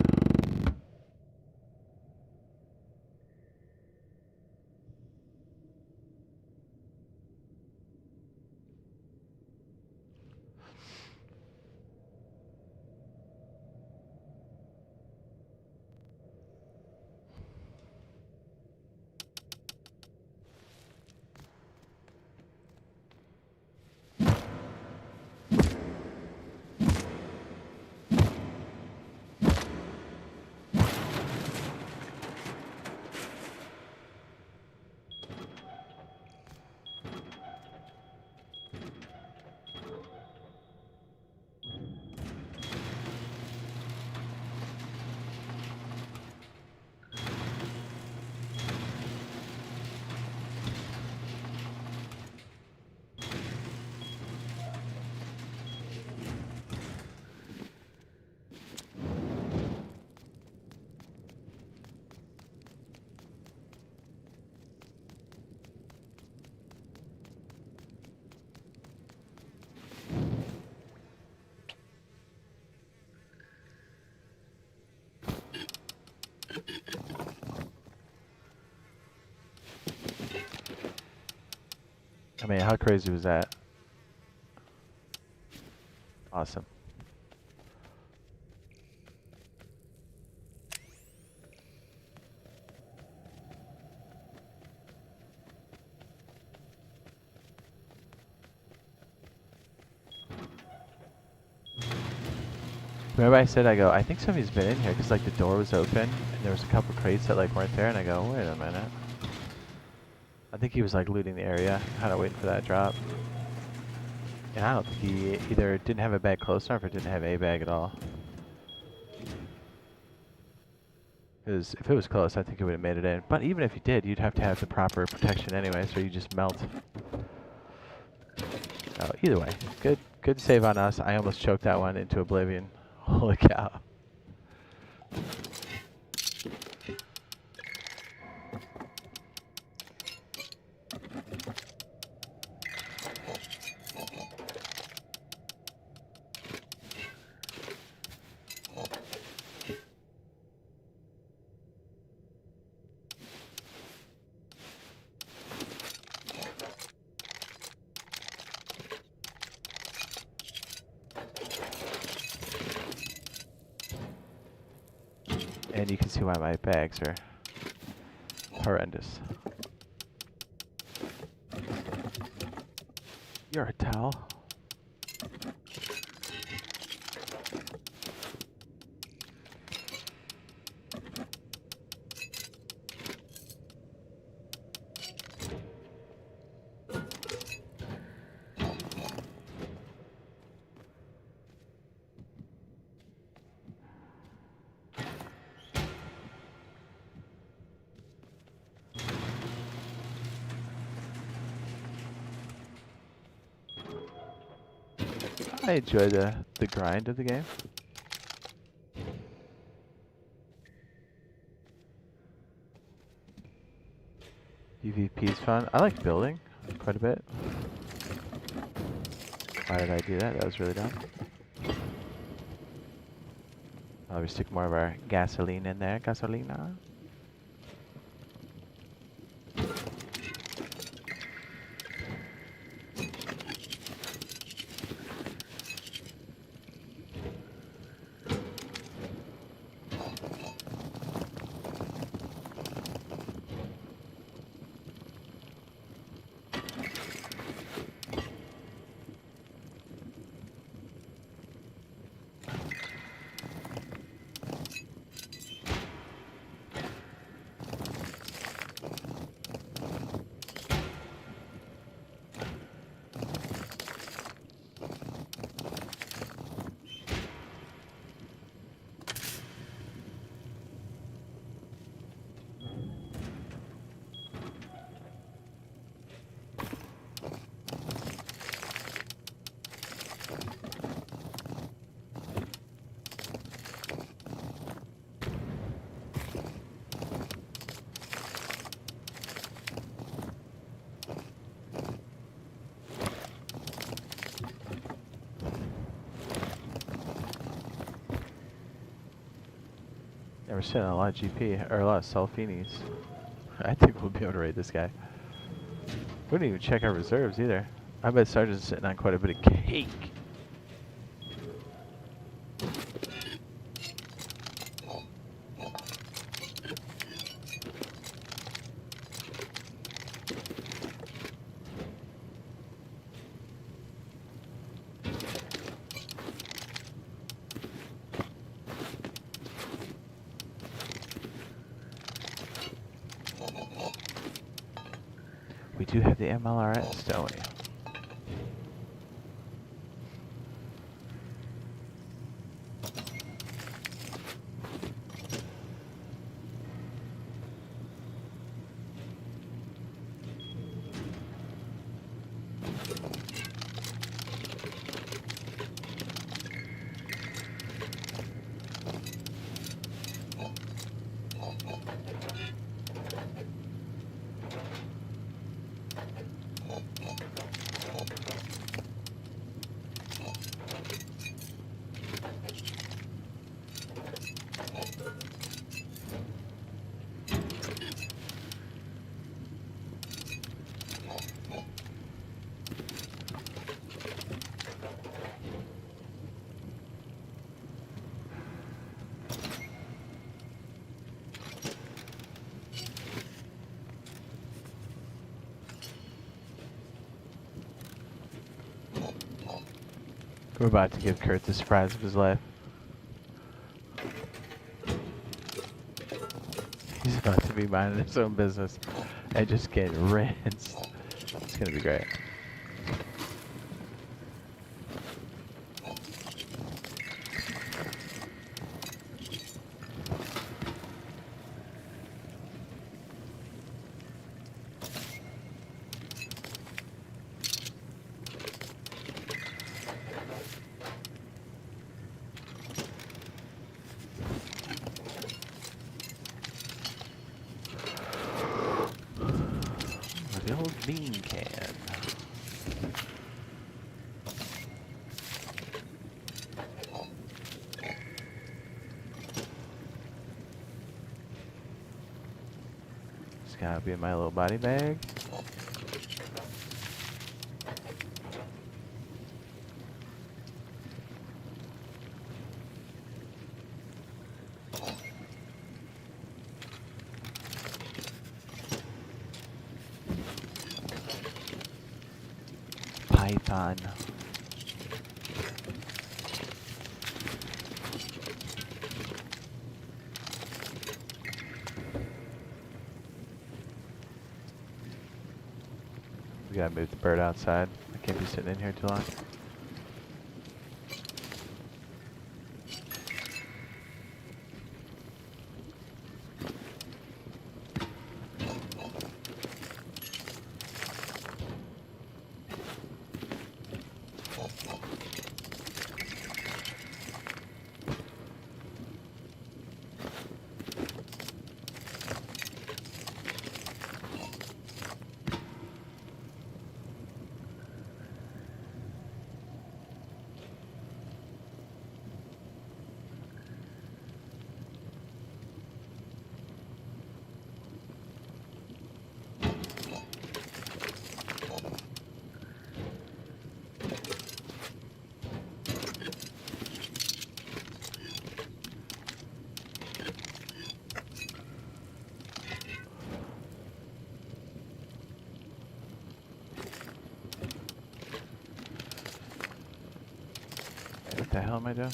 I mean, how crazy was that? Awesome. Remember I said, I think somebody's been in here because like the door was open and there was a couple crates that like weren't there and I go, wait a minute. I think he was like looting the area, kind of waiting for that drop. And I don't think he either didn't have a bag close enough or didn't have a bag at all. Because if it was close, I think he would have made it in. But even if he did, you'd have to have the proper protection anyway, so you just melt. Oh, either way, good save on us. I almost choked that one into oblivion. Holy cow. And you can see why my bags are horrendous. You're a towel. I enjoy the grind of the game. PvP is fun. I like building quite a bit. Why did I do that? That was really dumb. We stick more of our gasoline in there. Gasolina. we're sitting on a lot of GP, or a lot of Sulfinis. I think we'll be able to raid this guy. We didn't even check our reserves either. I bet Sergeant's sitting on quite a bit of cake. We do have the MLRS, don't we? We're about to give Kurt the surprise of his life. He's about to be minding his own business and just get rinsed. It's gonna be great. The old bean can. It's gotta be in my little body bag. Python. We gotta move the bird outside. I can't be sitting in here too long. What the hell am I doing?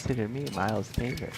consider me Miles Davis.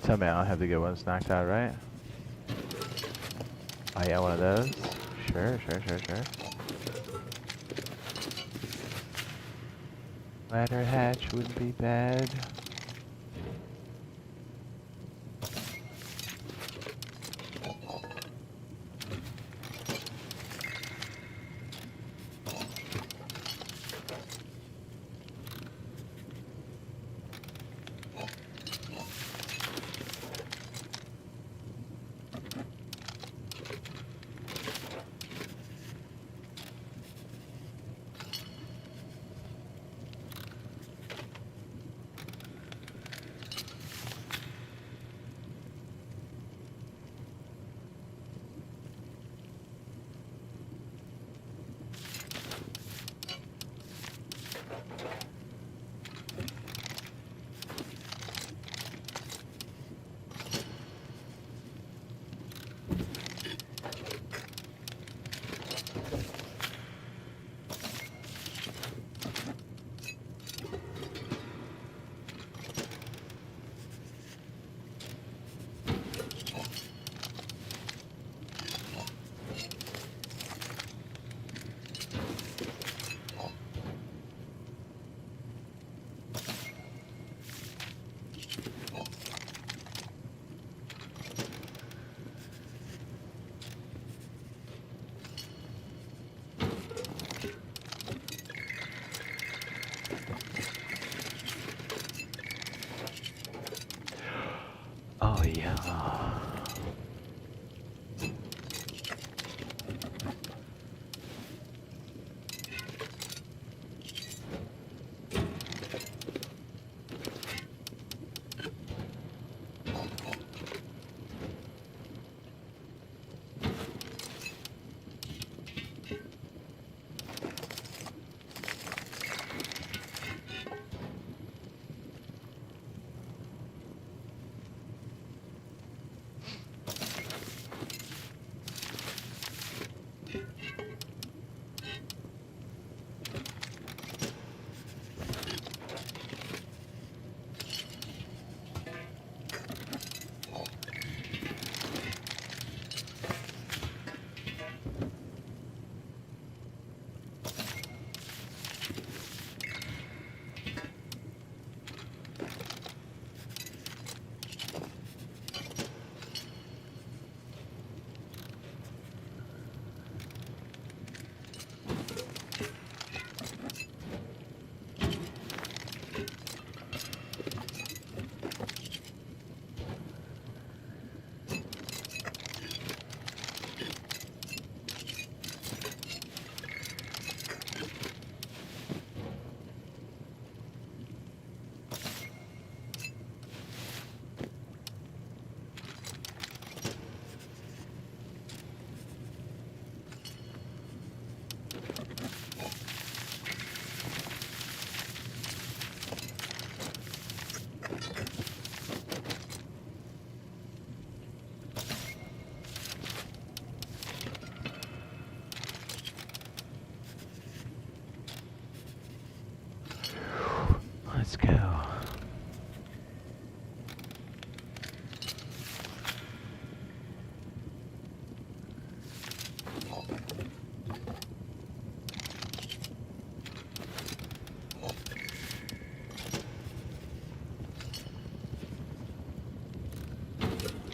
Tell me I don't have the good ones knocked out, right? Oh yeah, one of those. Sure. Ladder hatch wouldn't be bad. Oh yeah. Let's go.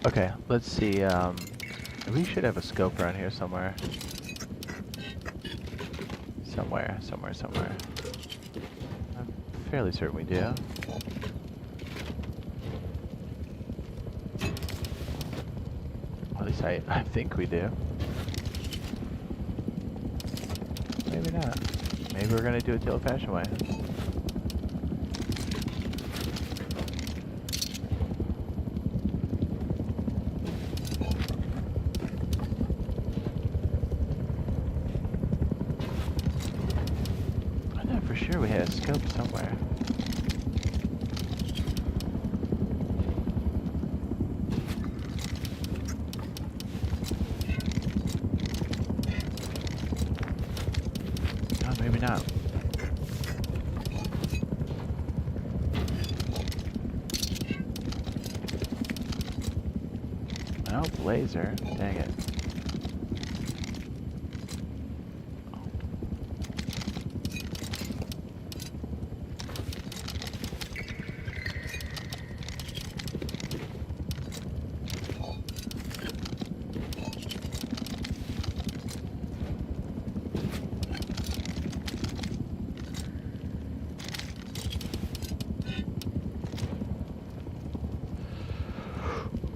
Okay, let's see, we should have a scope around here somewhere. Somewhere. I'm fairly certain we do. At least I think we do. Maybe not. Maybe we're gonna do it the old-fashioned way. I know for sure we had a scope somewhere. No, maybe not. Oh, Blazer. Dang it.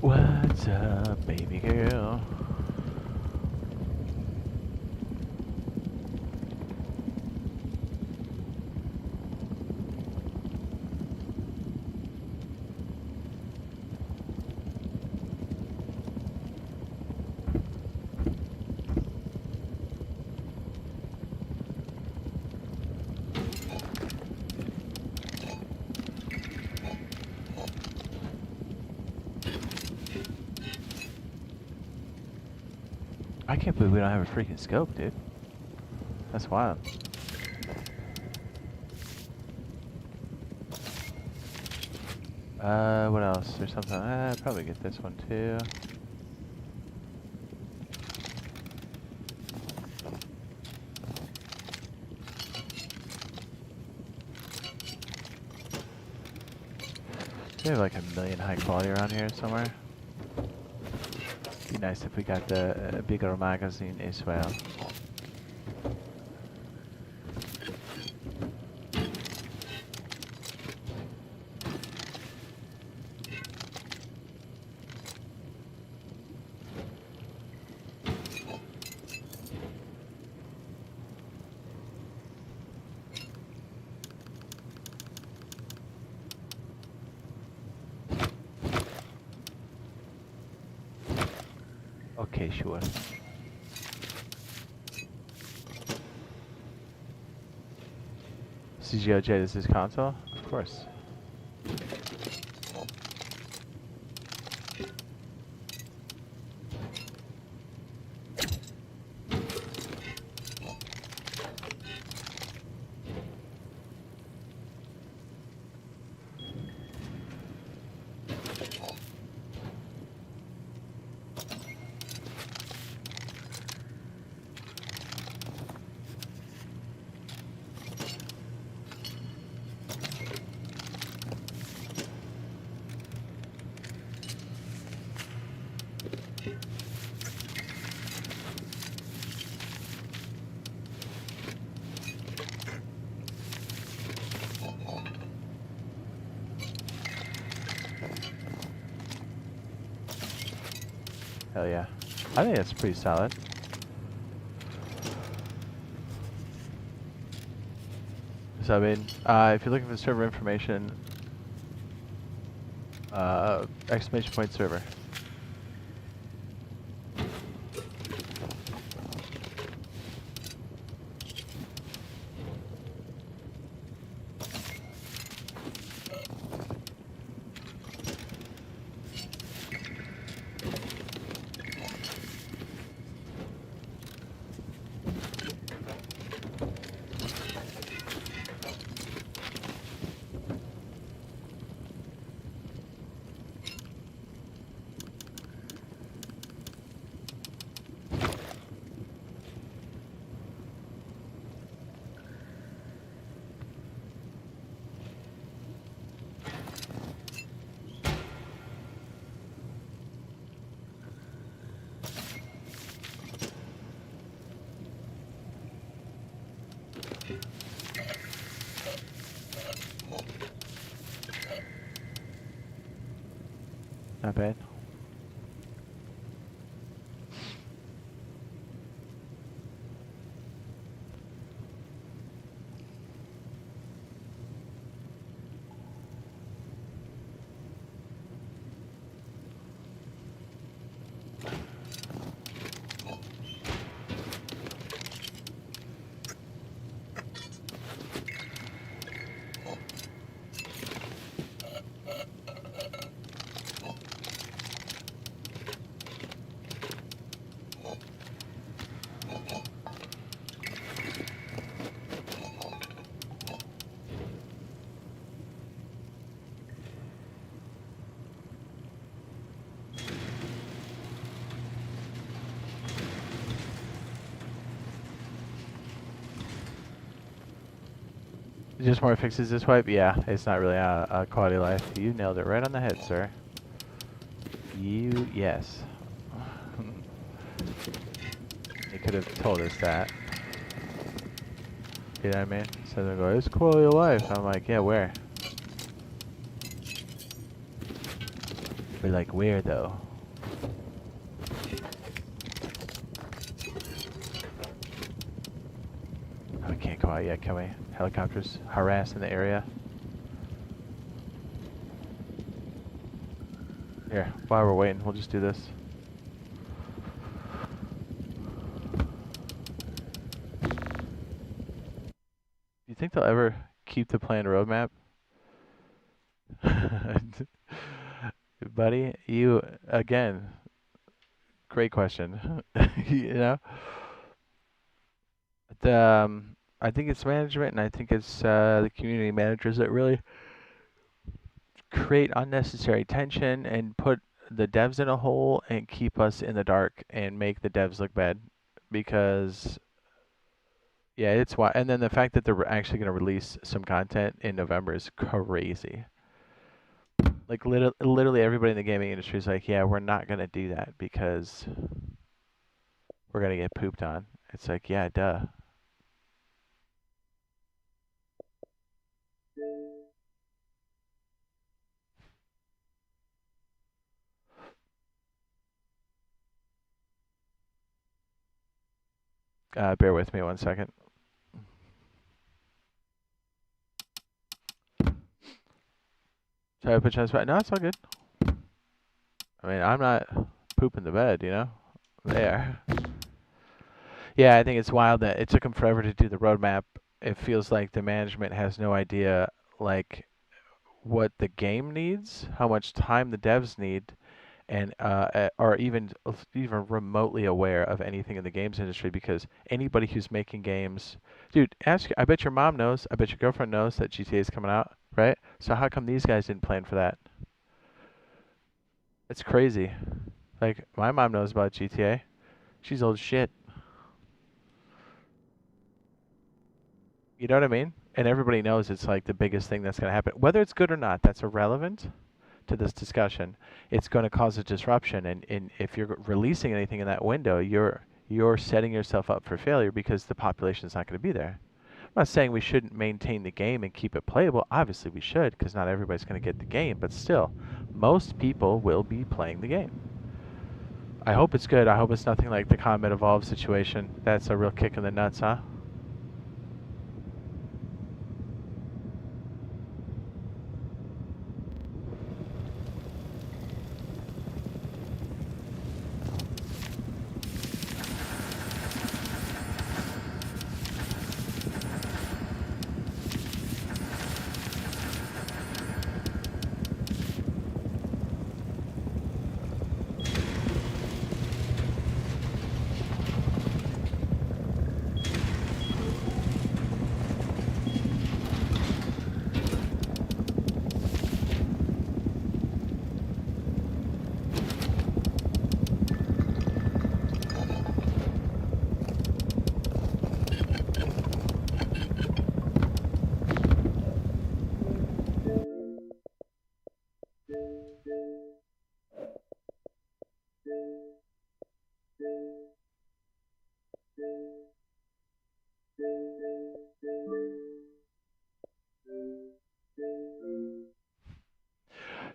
What's up, baby girl? I can't believe we don't have a freaking scope, dude. That's wild. What else? There's something. I'd probably get this one too. We have like a million high quality around here somewhere. Be nice if we got the bigger magazine as well. Okay, sure. CGO Jade is his console? Of course. Hell yeah. I think that's pretty solid. So I mean, if you're looking for server information, exclamation point server. Not bad. Just more fixes this wipe? Yeah, it's not really a quality of life. You nailed it right on the head, sir. Yes. He could have told us that. You know what I mean? So they go, it's quality of life. I'm like, yeah, where? We're like, where though? Oh, we can't go out yet, can we? Helicopters harassing the area. Here, while we're waiting, we'll just do this. Do you think they'll ever keep the planned roadmap? Buddy, you, again, great question. You know? I think it's management, and I think it's the community managers that really create unnecessary tension and put the devs in a hole and keep us in the dark and make the devs look bad. Because yeah, it's why. And then the fact that they're actually going to release some content in November is crazy. Like literally everybody in the gaming industry is like, yeah, we're not going to do that because we're going to get pooped on. It's like, yeah, duh. Bear with me 1 second. Sorry, I put you on the spot. No, it's all good. I mean, I'm not pooping the bed, you know? There. Yeah, I think it's wild that it took them forever to do the roadmap. It feels like the management has no idea, like, what the game needs, how much time the devs need, and are even remotely aware of anything in the games industry. Because anybody who's making games, dude, ask. I bet your mom knows. I bet your girlfriend knows that GTA is coming out, right? So how come these guys didn't plan for that? It's crazy. Like my mom knows about GTA. She's old as shit. You know what I mean? And everybody knows it's like the biggest thing that's going to happen. Whether it's good or not, that's irrelevant to this discussion. It's going to cause a disruption, and if you're releasing anything in that window, you're setting yourself up for failure because the population's not going to be there. I'm not saying we shouldn't maintain the game and keep it playable. Obviously, we should because not everybody's going to get the game, but still, most people will be playing the game. I hope it's good. I hope it's nothing like the Combat Evolved situation. That's a real kick in the nuts, huh?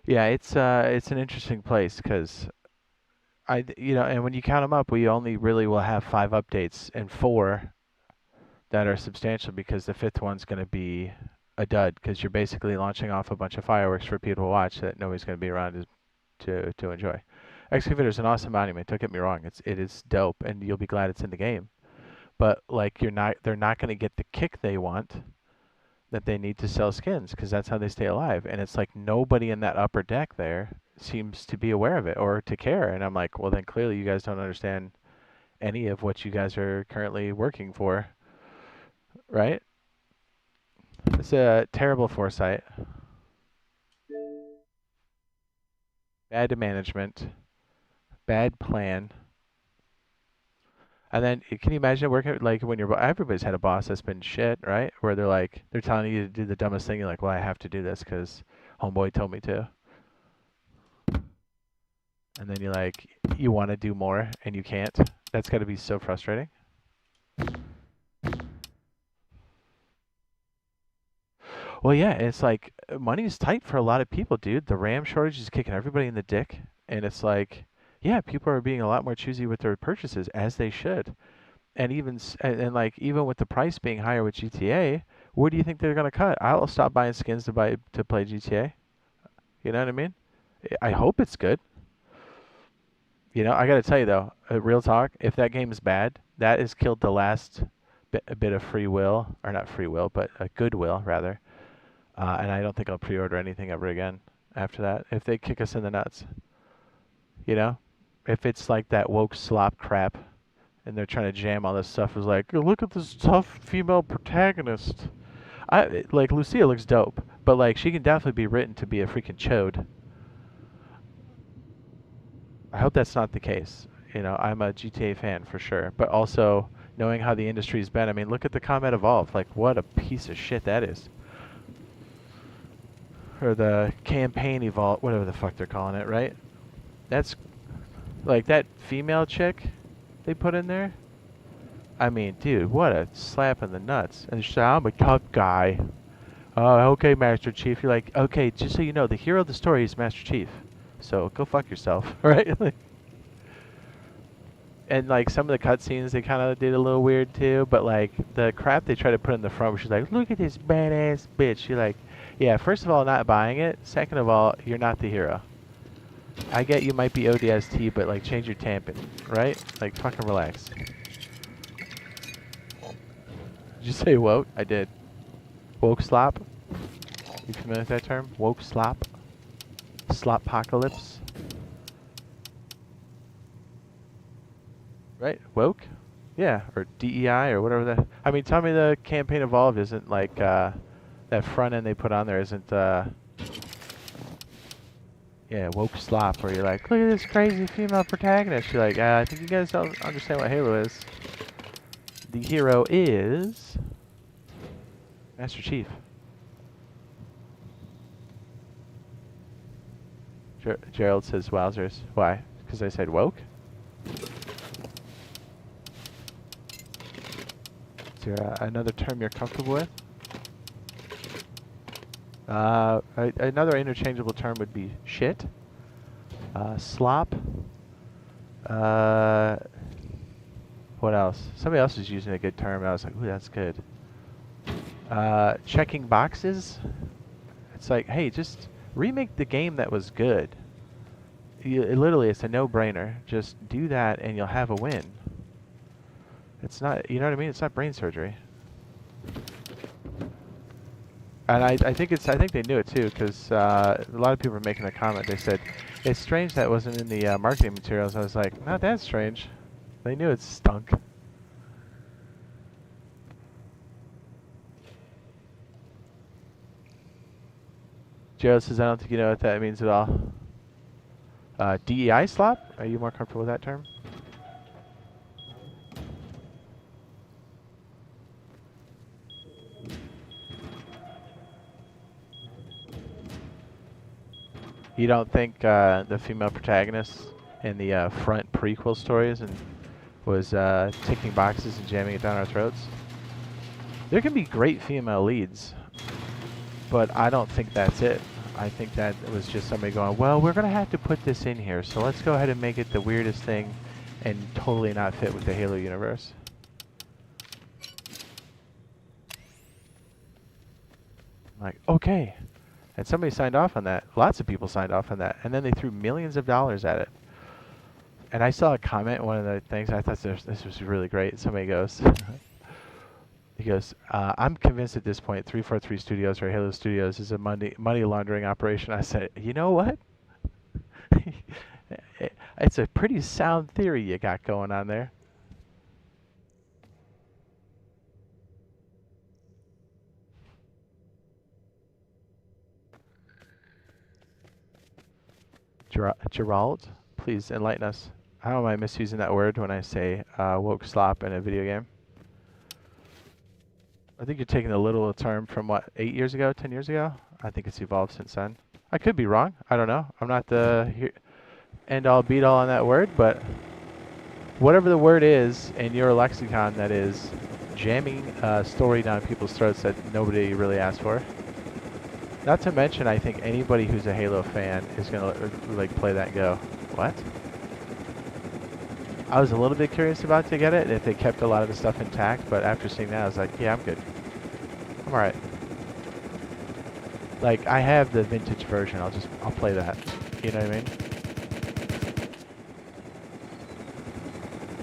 Yeah, it's an interesting place because and when you count them up, we only really will have 5 updates and 4 that are substantial because the 5th one's going to be a dud because you're basically launching off a bunch of fireworks for people to watch that nobody's going to be around to enjoy. Excavator is an awesome monument. Don't get me wrong; it is dope, and you'll be glad it's in the game. But like they're not going to get the kick they want that they need to sell skins because that's how they stay alive. And it's like nobody in that upper deck there seems to be aware of it or to care. And I'm like, well, then clearly you guys don't understand any of what you guys are currently working for, right? It's a terrible foresight, bad management, bad plan. And then can you imagine working like when everybody's had a boss that's been shit, right? Where they're telling you to do the dumbest thing. You're like, well, I have to do this because homeboy told me to. And then you're like, you want to do more and you can't. That's got to be so frustrating. Well, yeah, it's like money's tight for a lot of people, dude. The RAM shortage is kicking everybody in the dick, and it's like, yeah, people are being a lot more choosy with their purchases as they should. And and like even with the price being higher with GTA, what do you think they're gonna cut? I'll stop buying skins to play GTA. You know what I mean? I hope it's good. You know, I gotta tell you though, real talk, if that game is bad, that has killed the last a bit of free will, or not free will, but goodwill rather. And I don't think I'll pre-order anything ever again after that. If they kick us in the nuts, you know, if it's like that woke slop crap, and they're trying to jam all this stuff, is like, look at this tough female protagonist. Like Lucia looks dope, but like she can definitely be written to be a freaking chode. I hope that's not the case. You know, I'm a GTA fan for sure, but also knowing how the industry's been. I mean, look at the Combat Evolved. Like, what a piece of shit that is. Or the campaign evolve, whatever the fuck they're calling it, right? That's like that female chick they put in there. I mean, dude, what a slap in the nuts. And she's like, I'm a tough guy. Oh, okay, Master Chief. You're like, okay, just so you know, the hero of the story is Master Chief. So go fuck yourself, right? And like some of the cutscenes, they kind of did a little weird too. But like the crap they try to put in the front, where she's like, look at this badass bitch. You're like, yeah, first of all, not buying it. Second of all, you're not the hero. I get you might be ODST, but like change your tampon, right? Like fucking relax. Did you say woke? I did. Woke slop? You familiar with that term? Woke slop? Sloppocalypse? Right? Woke? Yeah, or DEI or whatever that. I mean, tell me the campaign evolved isn't like that front end they put on there isn't yeah, woke slop where you're like, look at this crazy female protagonist. You're like, I think you guys don't understand what Halo is. The hero is Master Chief. Gerald says wowzers. Why? Because I said woke? Is there another term you're comfortable with? Another interchangeable term would be shit, slop. What else? Somebody else is using a good term. I was like, ooh, that's good. Checking boxes. It's like, hey, just remake the game that was good. Literally, it's a no-brainer. Just do that, and you'll have a win. It's not, you know what I mean? It's not brain surgery. And I think they knew it too, because a lot of people were making a comment. They said, it's strange that wasn't in the marketing materials. I was like, not that strange. They knew it stunk. Joe says, I don't think you know what that means at all. DEI slop? Are you more comfortable with that term? You don't think the female protagonist in the front prequel stories was ticking boxes and jamming it down our throats? There can be great female leads, but I don't think that's it. I think that it was just somebody going, well, we're going to have to put this in here, so let's go ahead and make it the weirdest thing and totally not fit with the Halo universe. Like, okay. And somebody signed off on that. Lots of people signed off on that. And then they threw millions of dollars at it. And I saw a comment, one of the things, I thought this was really great. Somebody goes, he goes, I'm convinced at this point 343 Studios or Halo Studios is a money laundering operation. I said, you know what? It's a pretty sound theory you got going on there. Gerald, please enlighten us. I don't mind misusing that word when I say woke slop in a video game. I think you're taking the literal term from what, 8 years ago, 10 years ago? I think it's evolved since then. I could be wrong. I don't know. I'm not the end all beat all on that word, but whatever the word is in your lexicon that is jamming a story down people's throats that nobody really asked for. Not to mention, I think anybody who's a Halo fan is gonna like play that and go, what? I was a little bit curious about to get it if they kept a lot of the stuff intact, but after seeing that, I was like, yeah, I'm good. I'm alright. Like, I have the vintage version. I'll play that. You know what I mean?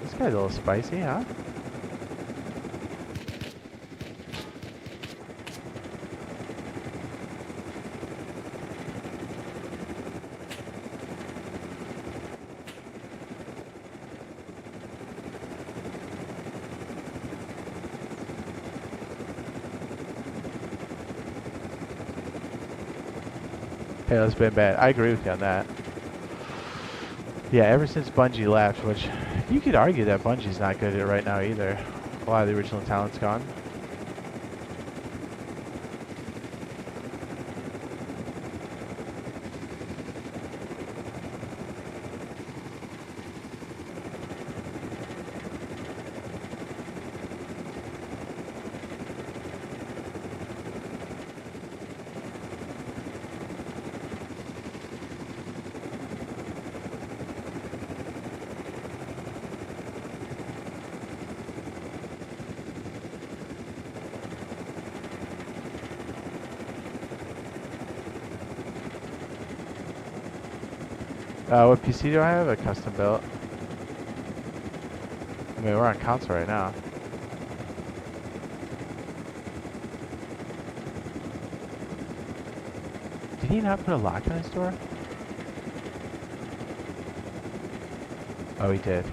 This guy's a little spicy, huh? Halo's been bad. I agree with you on that. Yeah, ever since Bungie left, which you could argue that Bungie's not good at it right now either. A lot of the original talent's gone. What PC do I have? A custom built. I mean, we're on console right now. Did he not put a lock on his door? Oh, he did.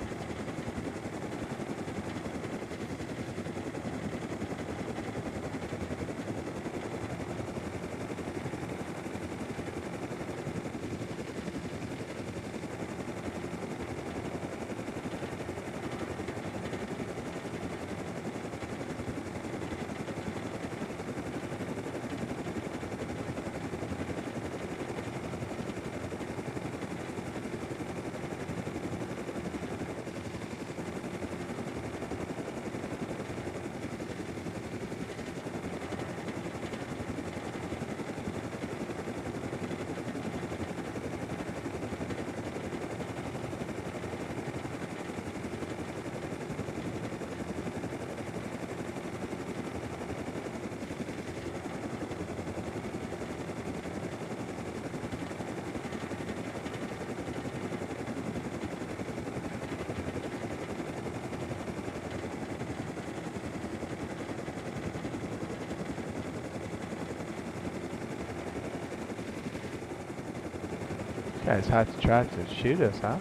Guys had to try to shoot us, huh?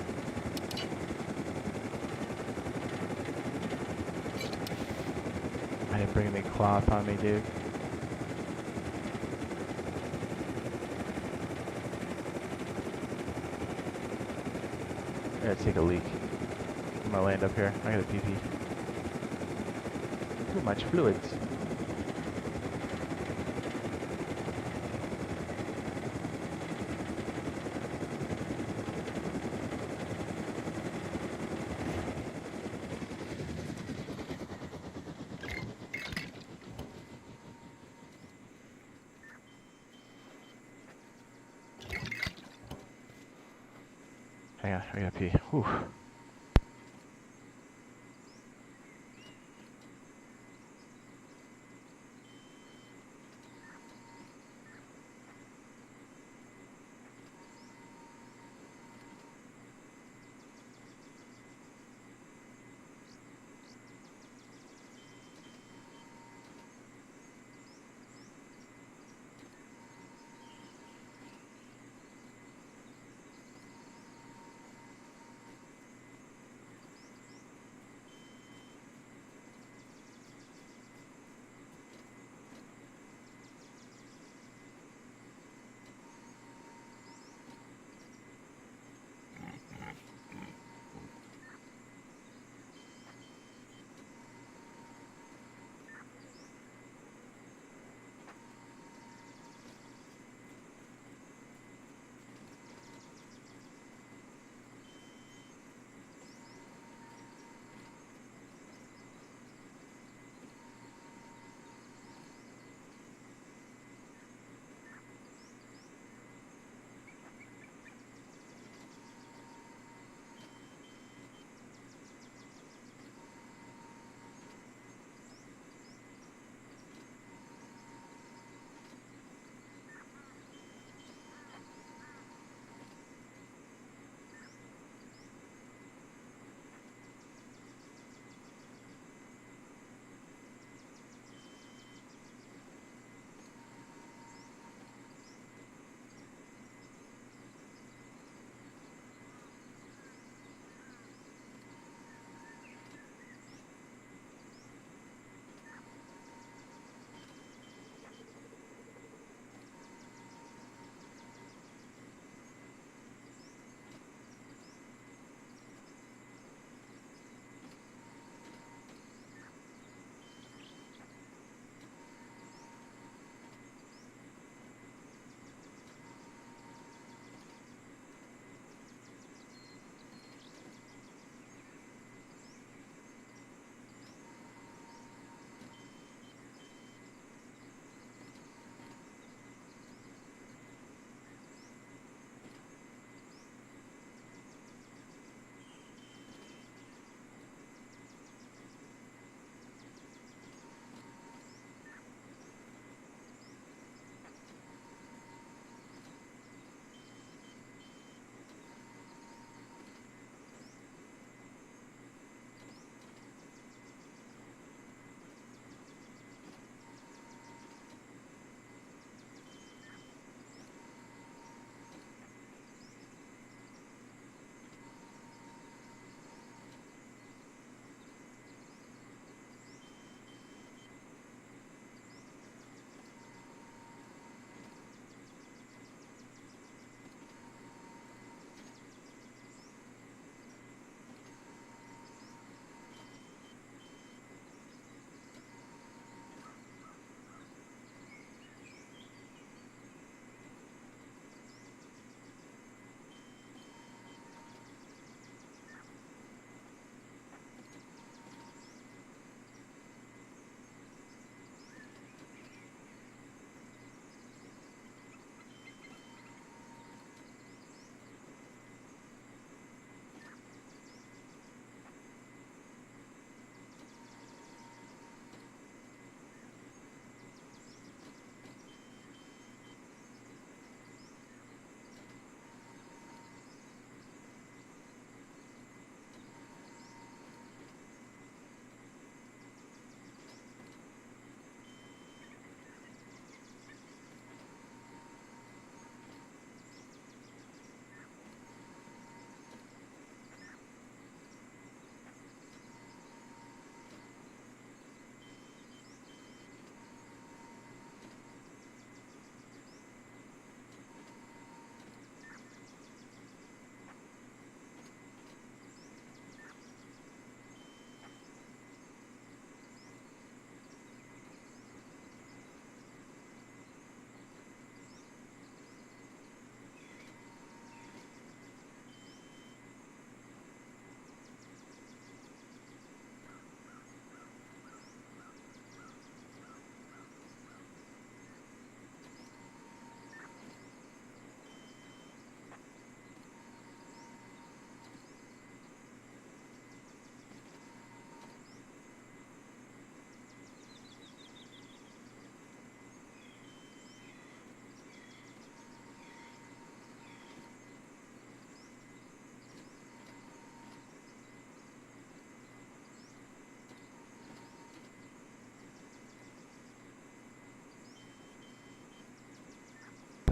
I didn't bring any cloth on me, dude. I gotta take a leak. I'm gonna land up here. I gotta pee pee. Too much fluids. Hang on, I gotta pee. Whew.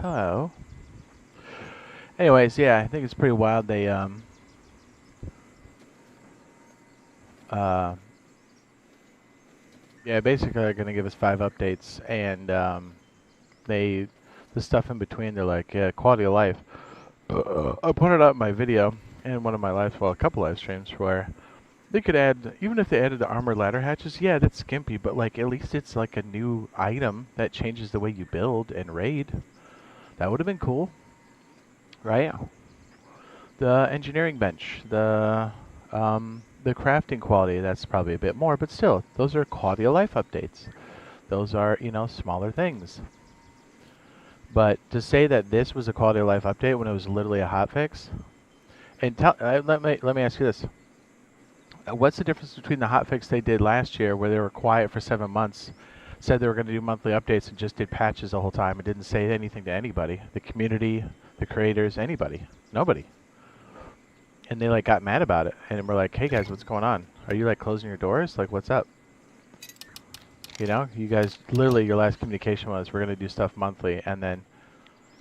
Hello. Anyways, yeah, I think it's pretty wild. They uh yeah, basically they're gonna give us 5 updates, and they the stuff in between. They're like, yeah, quality of life. I pointed out in my video and one of my lives, well, a couple live streams where they could add, even if they added the armor ladder hatches, yeah, that's skimpy, but like at least it's like a new item that changes the way you build and raid. That would have been cool, right? The engineering bench, the crafting quality, that's probably a bit more, but still, those are quality of life updates. Those are, you know, smaller things. But to say that this was a quality of life update when it was literally a hotfix, and let me ask you this: what's the difference between the hotfix they did last year, where they were quiet for 7 months, said they were going to do monthly updates, and just did patches the whole time, and didn't say anything to anybody, the community, the creators, anybody, nobody, and they like got mad about it, and we're like, hey guys, what's going on? Are you like closing your doors? Like, what's up? You know, you guys, literally your last communication was, we're going to do stuff monthly, and then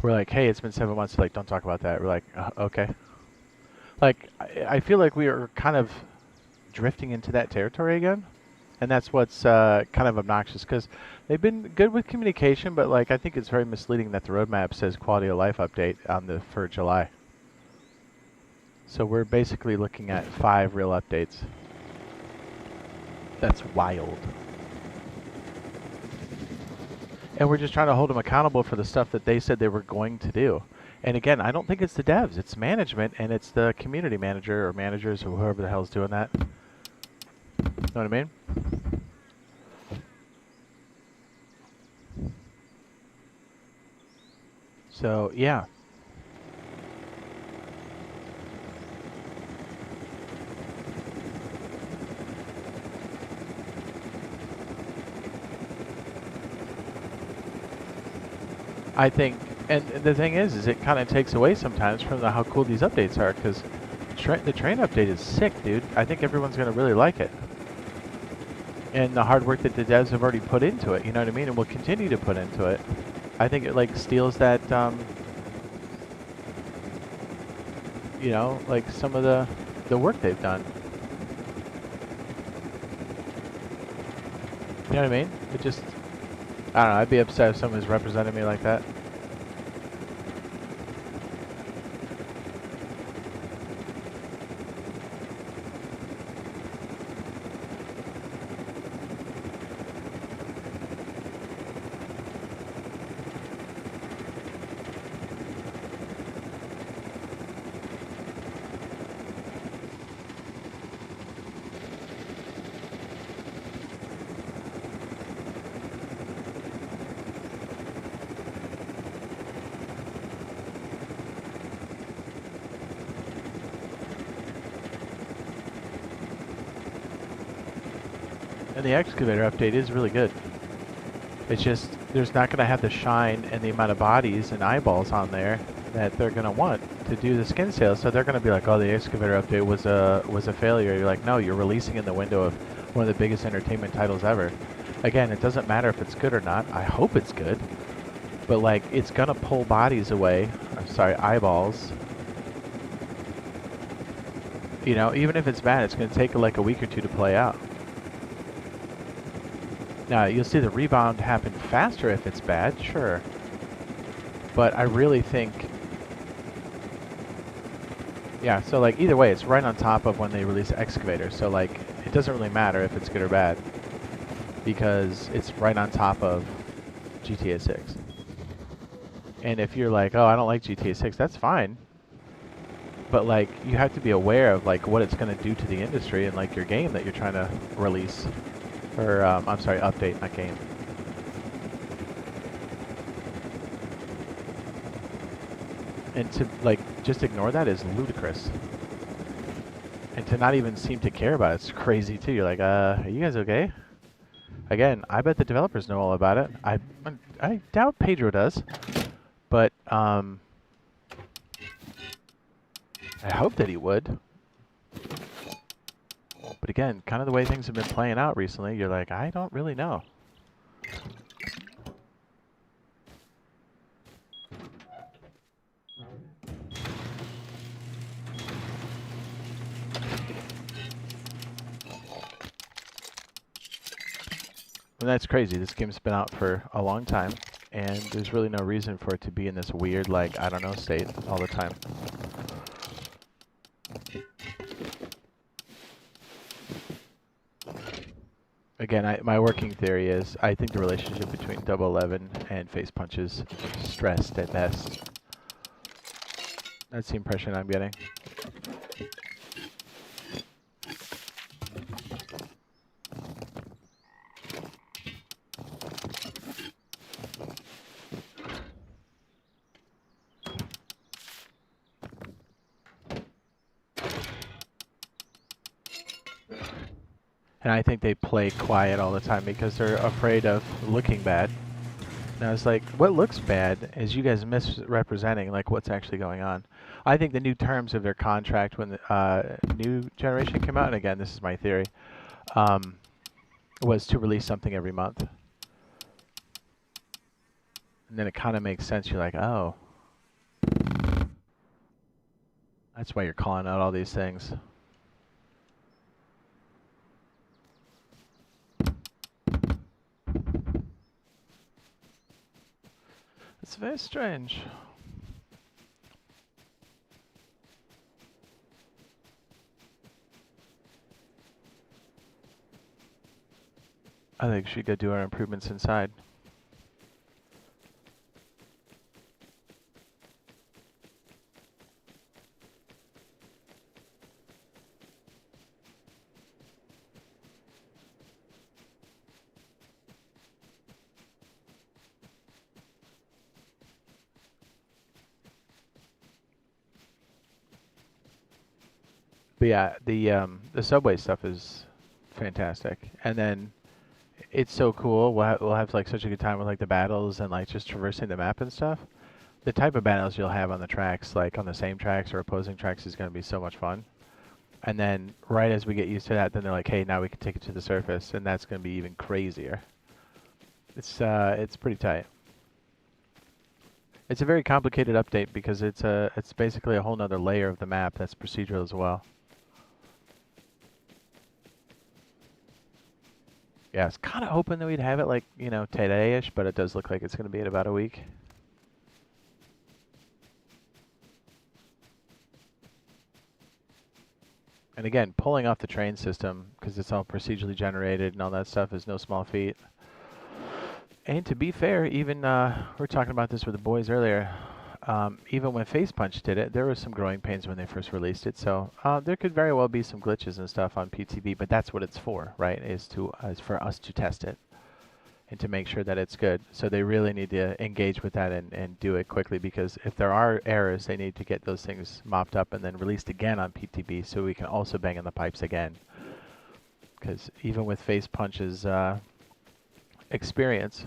we're like, hey, it's been 7 months, like, don't talk about that. We're like, okay. Like, I feel like we are kind of drifting into that territory again, and that's what's kind of obnoxious, because they've been good with communication, but like, I think it's very misleading that the roadmap says quality of life update on for July. So we're basically looking at 5 real updates. That's wild. And we're just trying to hold them accountable for the stuff that they said they were going to do. And again, I don't think it's the devs, it's management, and it's the community manager or managers or whoever the hell's doing that. Know what I mean? So, yeah. I think, and the thing is it kind of takes away sometimes from how cool these updates are, because the train update is sick, dude. I think everyone's going to really like it. And the hard work that the devs have already put into it, you know what I mean? And will continue to put into it. I think it like steals that, you know, like some of the work they've done. You know what I mean? It just, I don't know, I'd be upset if someone was representing me like that. And the excavator update is really good. It's just, there's not going to have the shine and the amount of bodies and eyeballs on there that they're going to want to do the skin sales. So they're going to be like, oh, the excavator update was a failure. You're like, no, you're releasing in the window of one of the biggest entertainment titles ever. Again, it doesn't matter if it's good or not. I hope it's good. But like, it's going to pull bodies away. I'm sorry, eyeballs. You know, even if it's bad, it's going to take like a week or two to play out. Now, you'll see the rebound happen faster if it's bad, sure. But I really think, yeah, so like either way, it's right on top of when they release the excavator. So like, it doesn't really matter if it's good or bad, because it's right on top of GTA 6. And if you're like, oh, I don't like GTA 6, that's fine. But like, you have to be aware of like what it's going to do to the industry and like your game that you're trying to release. Or, I'm sorry, update, not game. And to, like, just ignore that is ludicrous. And to not even seem to care about it's crazy, too. You're like, are you guys okay? Again, I bet the developers know all about it. I doubt Pedro does. But, I hope that he would. But again, kind of the way things have been playing out recently, you're like, I don't really know. And that's crazy. This game's been out for a long time, and there's really no reason for it to be in this weird, like, I don't know, state all the time. Again, my working theory is I think the relationship between Double 11 and Face Punch is stressed at best. That's the impression I'm getting. And I think they play quiet all the time because they're afraid of looking bad. And I was like, what looks bad is you guys misrepresenting like what's actually going on. I think the new terms of their contract when the new generation came out, and again, this is my theory, was to release something every month. And then it kind of makes sense. You're like, oh, that's why you're calling out all these things. It's very strange. I think we should go do our improvements inside. But yeah, the subway stuff is fantastic, and then it's so cool. We'll have like such a good time with like the battles and like just traversing the map and stuff. The type of battles you'll have on the tracks, like on the same tracks or opposing tracks, is going to be so much fun. And then right as we get used to that, then they're like, hey, now we can take it to the surface, and that's going to be even crazier. It's pretty tight. It's a very complicated update because it's basically a whole nother layer of the map that's procedural as well. Yeah, I was kind of hoping that we'd have it like, you know, today-ish, but it does look like it's going to be in about a week. And again, pulling off the train system, because it's all procedurally generated and all that stuff, is no small feat. And to be fair, even, we were talking about this with the boys earlier, even when Face Punch did it, there was some growing pains when they first released it. So there could very well be some glitches and stuff on PTB, but that's what it's for, right? Is for us to test it and to make sure that it's good. So they really need to engage with that and do it quickly, because if there are errors, they need to get those things mopped up and then released again on PTB so we can also bang in the pipes again. Because even with Face Punch's experience,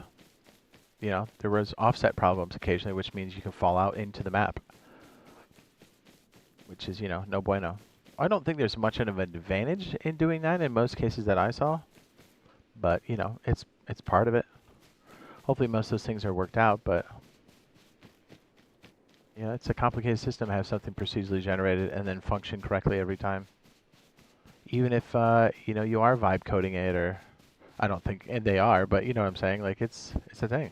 you know, there was offset problems occasionally, which means you can fall out into the map, which is, you know, no bueno. I don't think there's much of an advantage in doing that in most cases that I saw, but, you know, it's part of it. Hopefully most of those things are worked out, but, you know, it's a complicated system to have something procedurally generated and then function correctly every time. Even if, you know, you are vibe coding it, or I don't think and they are, but you know what I'm saying? Like, it's a thing.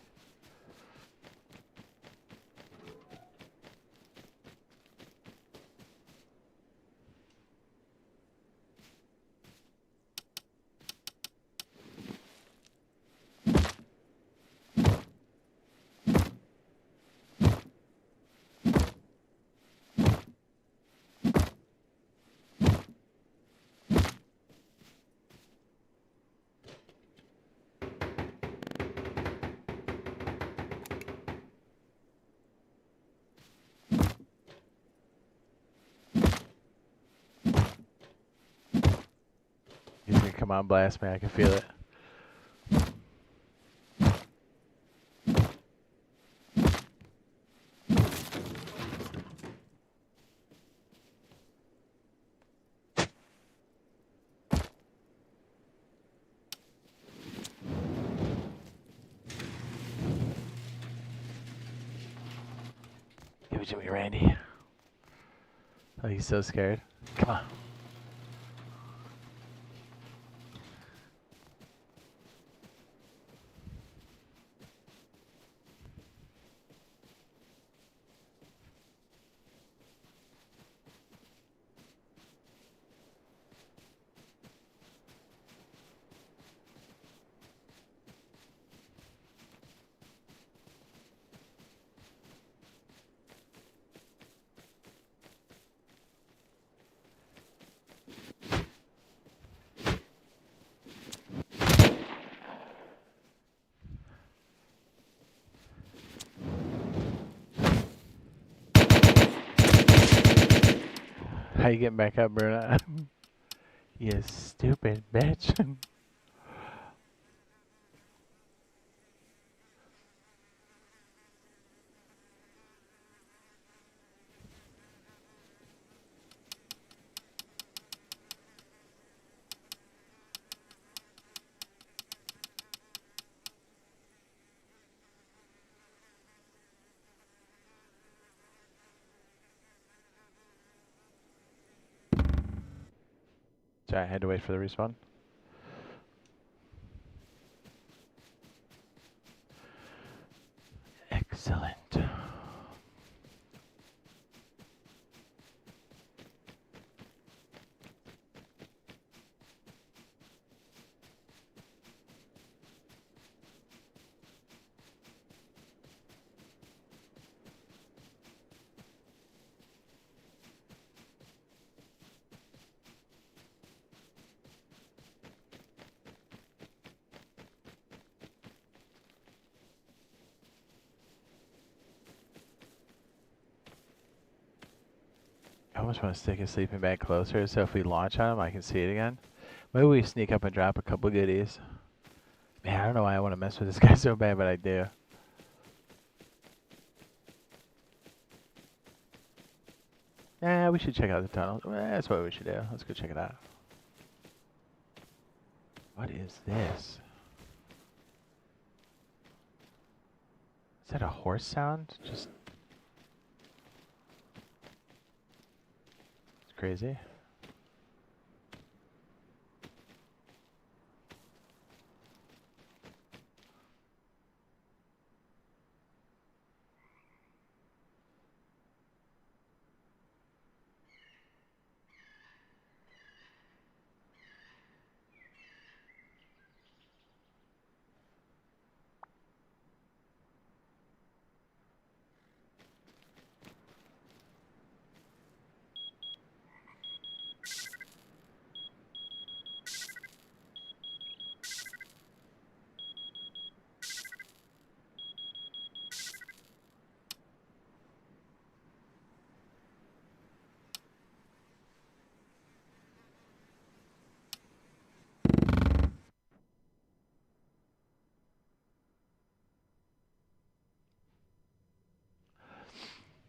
He's gonna come on blast me, I can feel it. Give it to me, Randy. Oh, he's so scared. Come on. How you getting back up, Bruna? You stupid bitch. Sorry, I had to wait for the respawn. Excellent. I almost want to stick a sleeping bag closer so if we launch on him, I can see it again. Maybe we sneak up and drop a couple goodies. Man, I don't know why I want to mess with this guy so bad, but I do. Yeah, we should check out the tunnel. That's what we should do. Let's go check it out. What is this? Is that a horse sound? Just... It's crazy.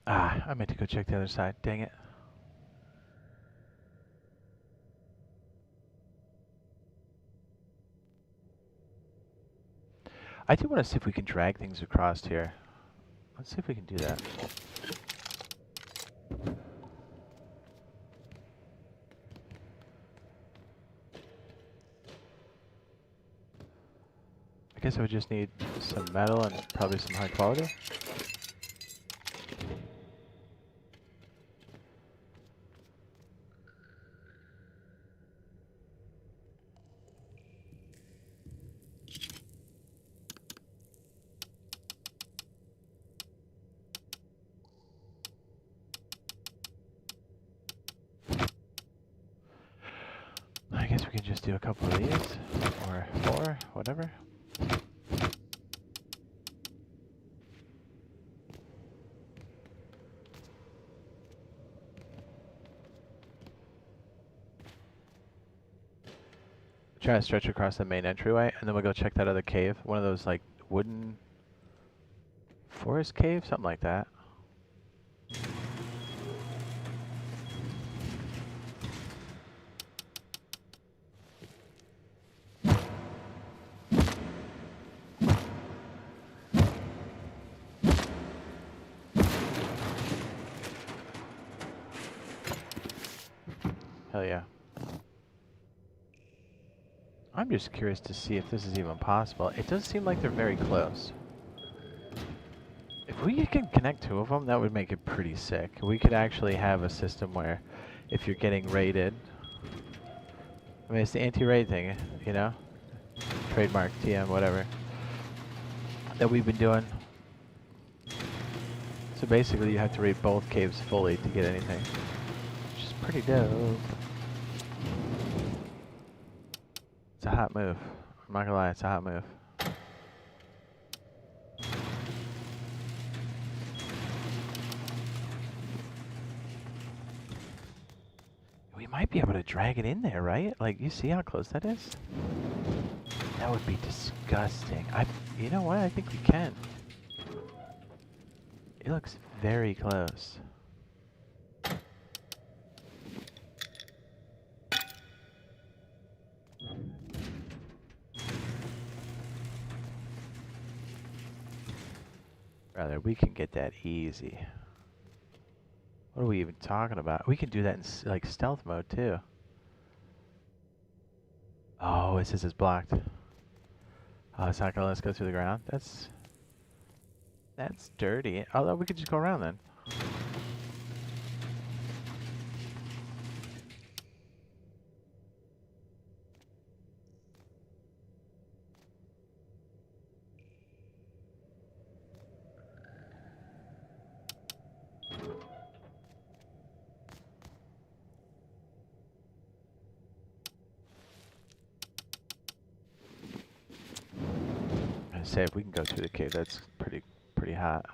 Ah, I meant to go check the other side. Dang it. I do want to see if we can drag things across here. Let's see if we can do that. I guess I would just need some metal and probably some high quality. I guess we can just do a couple of these, or 4, whatever. Try to stretch across the main entryway, and then we'll go check that other cave. One of those, like, wooden forest cave, something like that. Hell yeah. I'm just curious to see if this is even possible. It does seem like they're very close. If we can connect 2 of them, that would make it pretty sick. We could actually have a system where if you're getting raided... I mean, it's the anti-raid thing, you know? Trademark, TM, whatever. That we've been doing. So basically you have to raid both caves fully to get anything. Which is pretty dope. It's a hot move. I'm not gonna lie, it's a hot move. drag it in there, right? Like, you see how close that is? That would be disgusting. You know what? I think we can. It looks very close. Brother, we can get that easy. What are we even talking about? We can do that in like stealth mode too. Oh, it says it's blocked. Oh, it's not gonna let us go through the ground. That's dirty. Although we could just go around then. I say if we can go through the cave, that's pretty hot.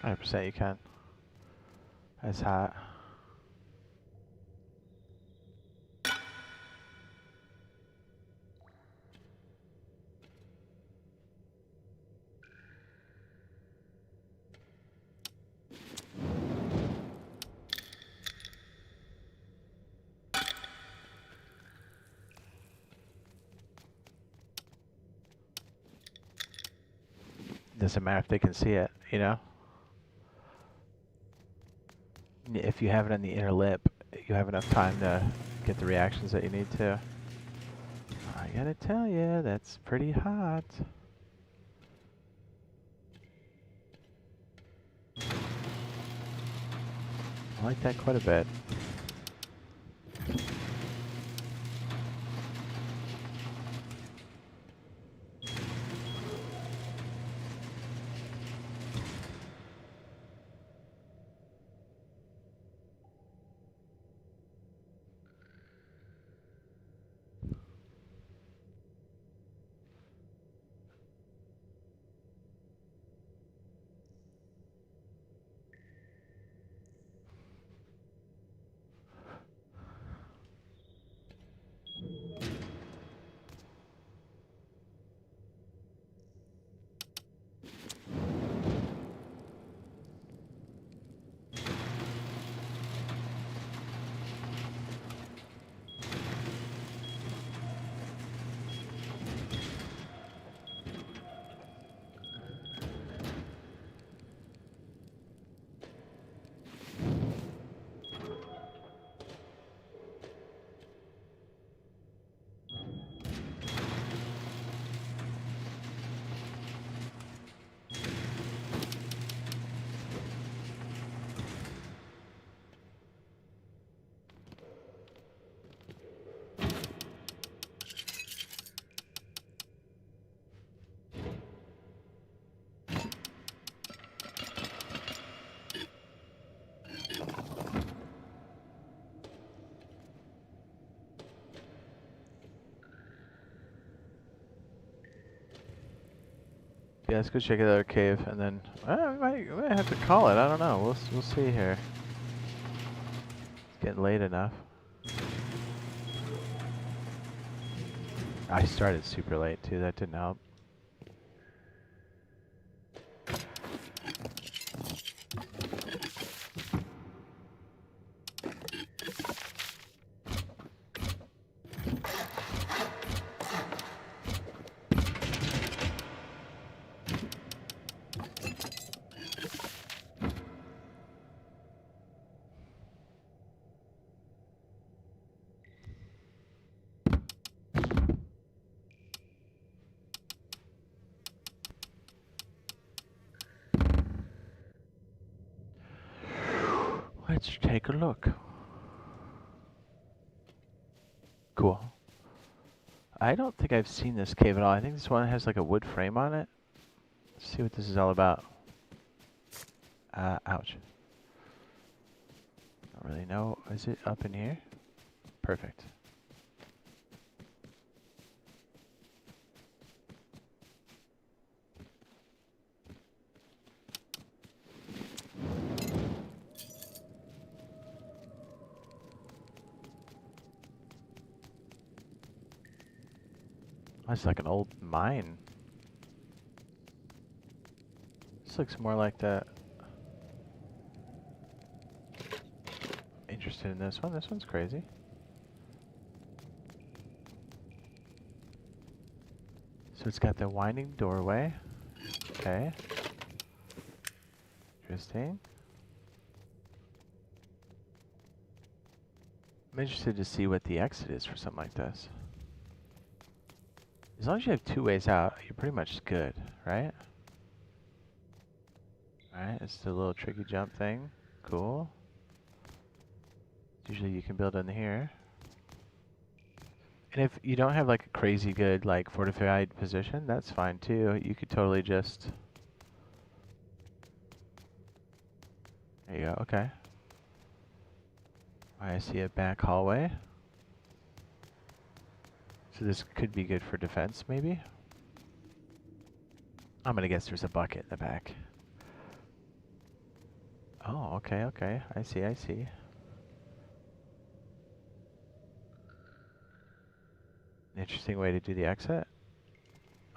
%, you can. That's hot. Doesn't matter if they can see it, you know? If you have it on the inner lip, you have enough time to get the reactions that you need to. I gotta tell you, that's pretty hot. I like that quite a bit. Yeah, let's go check out our cave, and then we might have to call it. I don't know. We'll see here. It's getting late enough. I started super late too. That didn't help. Let's take a look. Cool. I don't think I've seen this cave at all. I think this one has like a wood frame on it. Let's see what this is all about. Ouch. Don't really know. Is it up in here? Perfect. That's like an old mine. This looks more like that. Interested in this one. This one's crazy. So it's got the winding doorway. Okay. Interesting. I'm interested to see what the exit is for something like this. As long as you have two ways out, you're pretty much good, right? Alright, it's the little tricky jump thing. Cool. Usually you can build in here. And if you don't have like a crazy good like fortified position, that's fine too. You could totally just... There you go, okay. I see a back hallway. So this could be good for defense, maybe? I'm gonna guess there's a bucket in the back. Oh, okay, okay. I see, I see. Interesting way to do the exit.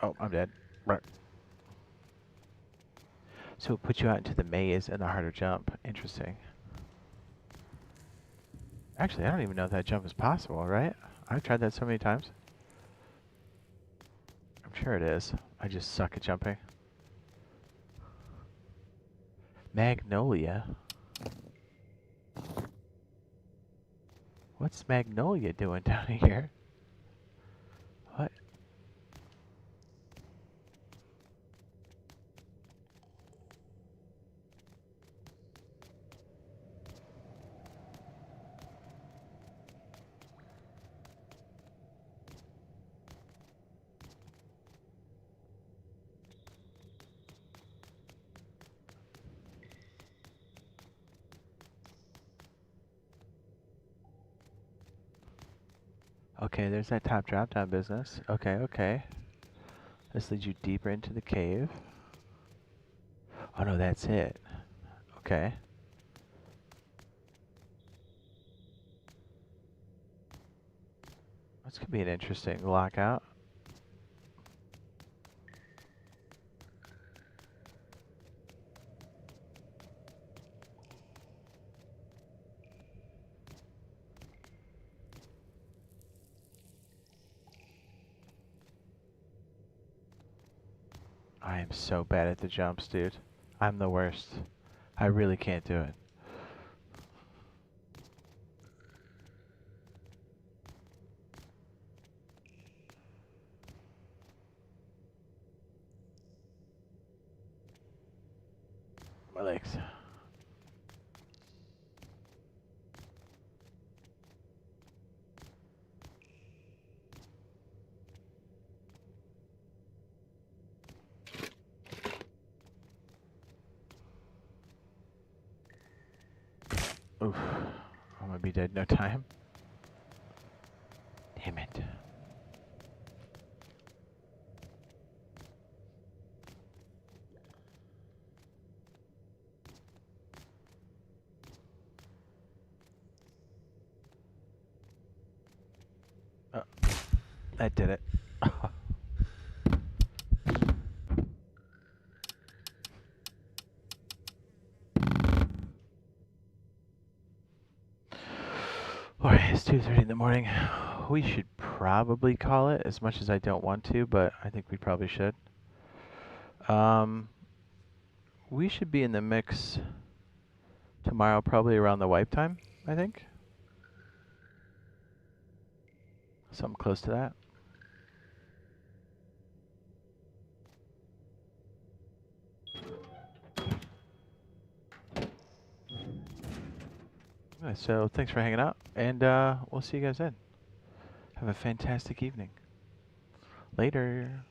Oh, I'm dead. Right. So it puts you out into the maze and a harder jump. Interesting. Actually, I don't even know if that jump is possible, right? I've tried that so many times. I'm sure it is. I just suck at jumping. Magnolia? What's Magnolia doing down here? What? Okay, there's that top drop down business. Okay, okay. This leads you deeper into the cave. Oh no, that's it. Okay. This could be an interesting lockout. I am so bad at the jumps, dude. I'm the worst. I really can't do it. My legs. Oof. I'm gonna be dead in no time. Damn it. Oh, that did it. Alright, it's 2:30 in the morning. We should probably call it, as much as I don't want to, but I think we probably should. We should be in the mix tomorrow, probably around the wipe time, I think. Something close to that. So thanks for hanging out, and we'll see you guys then. Have a fantastic evening. Later.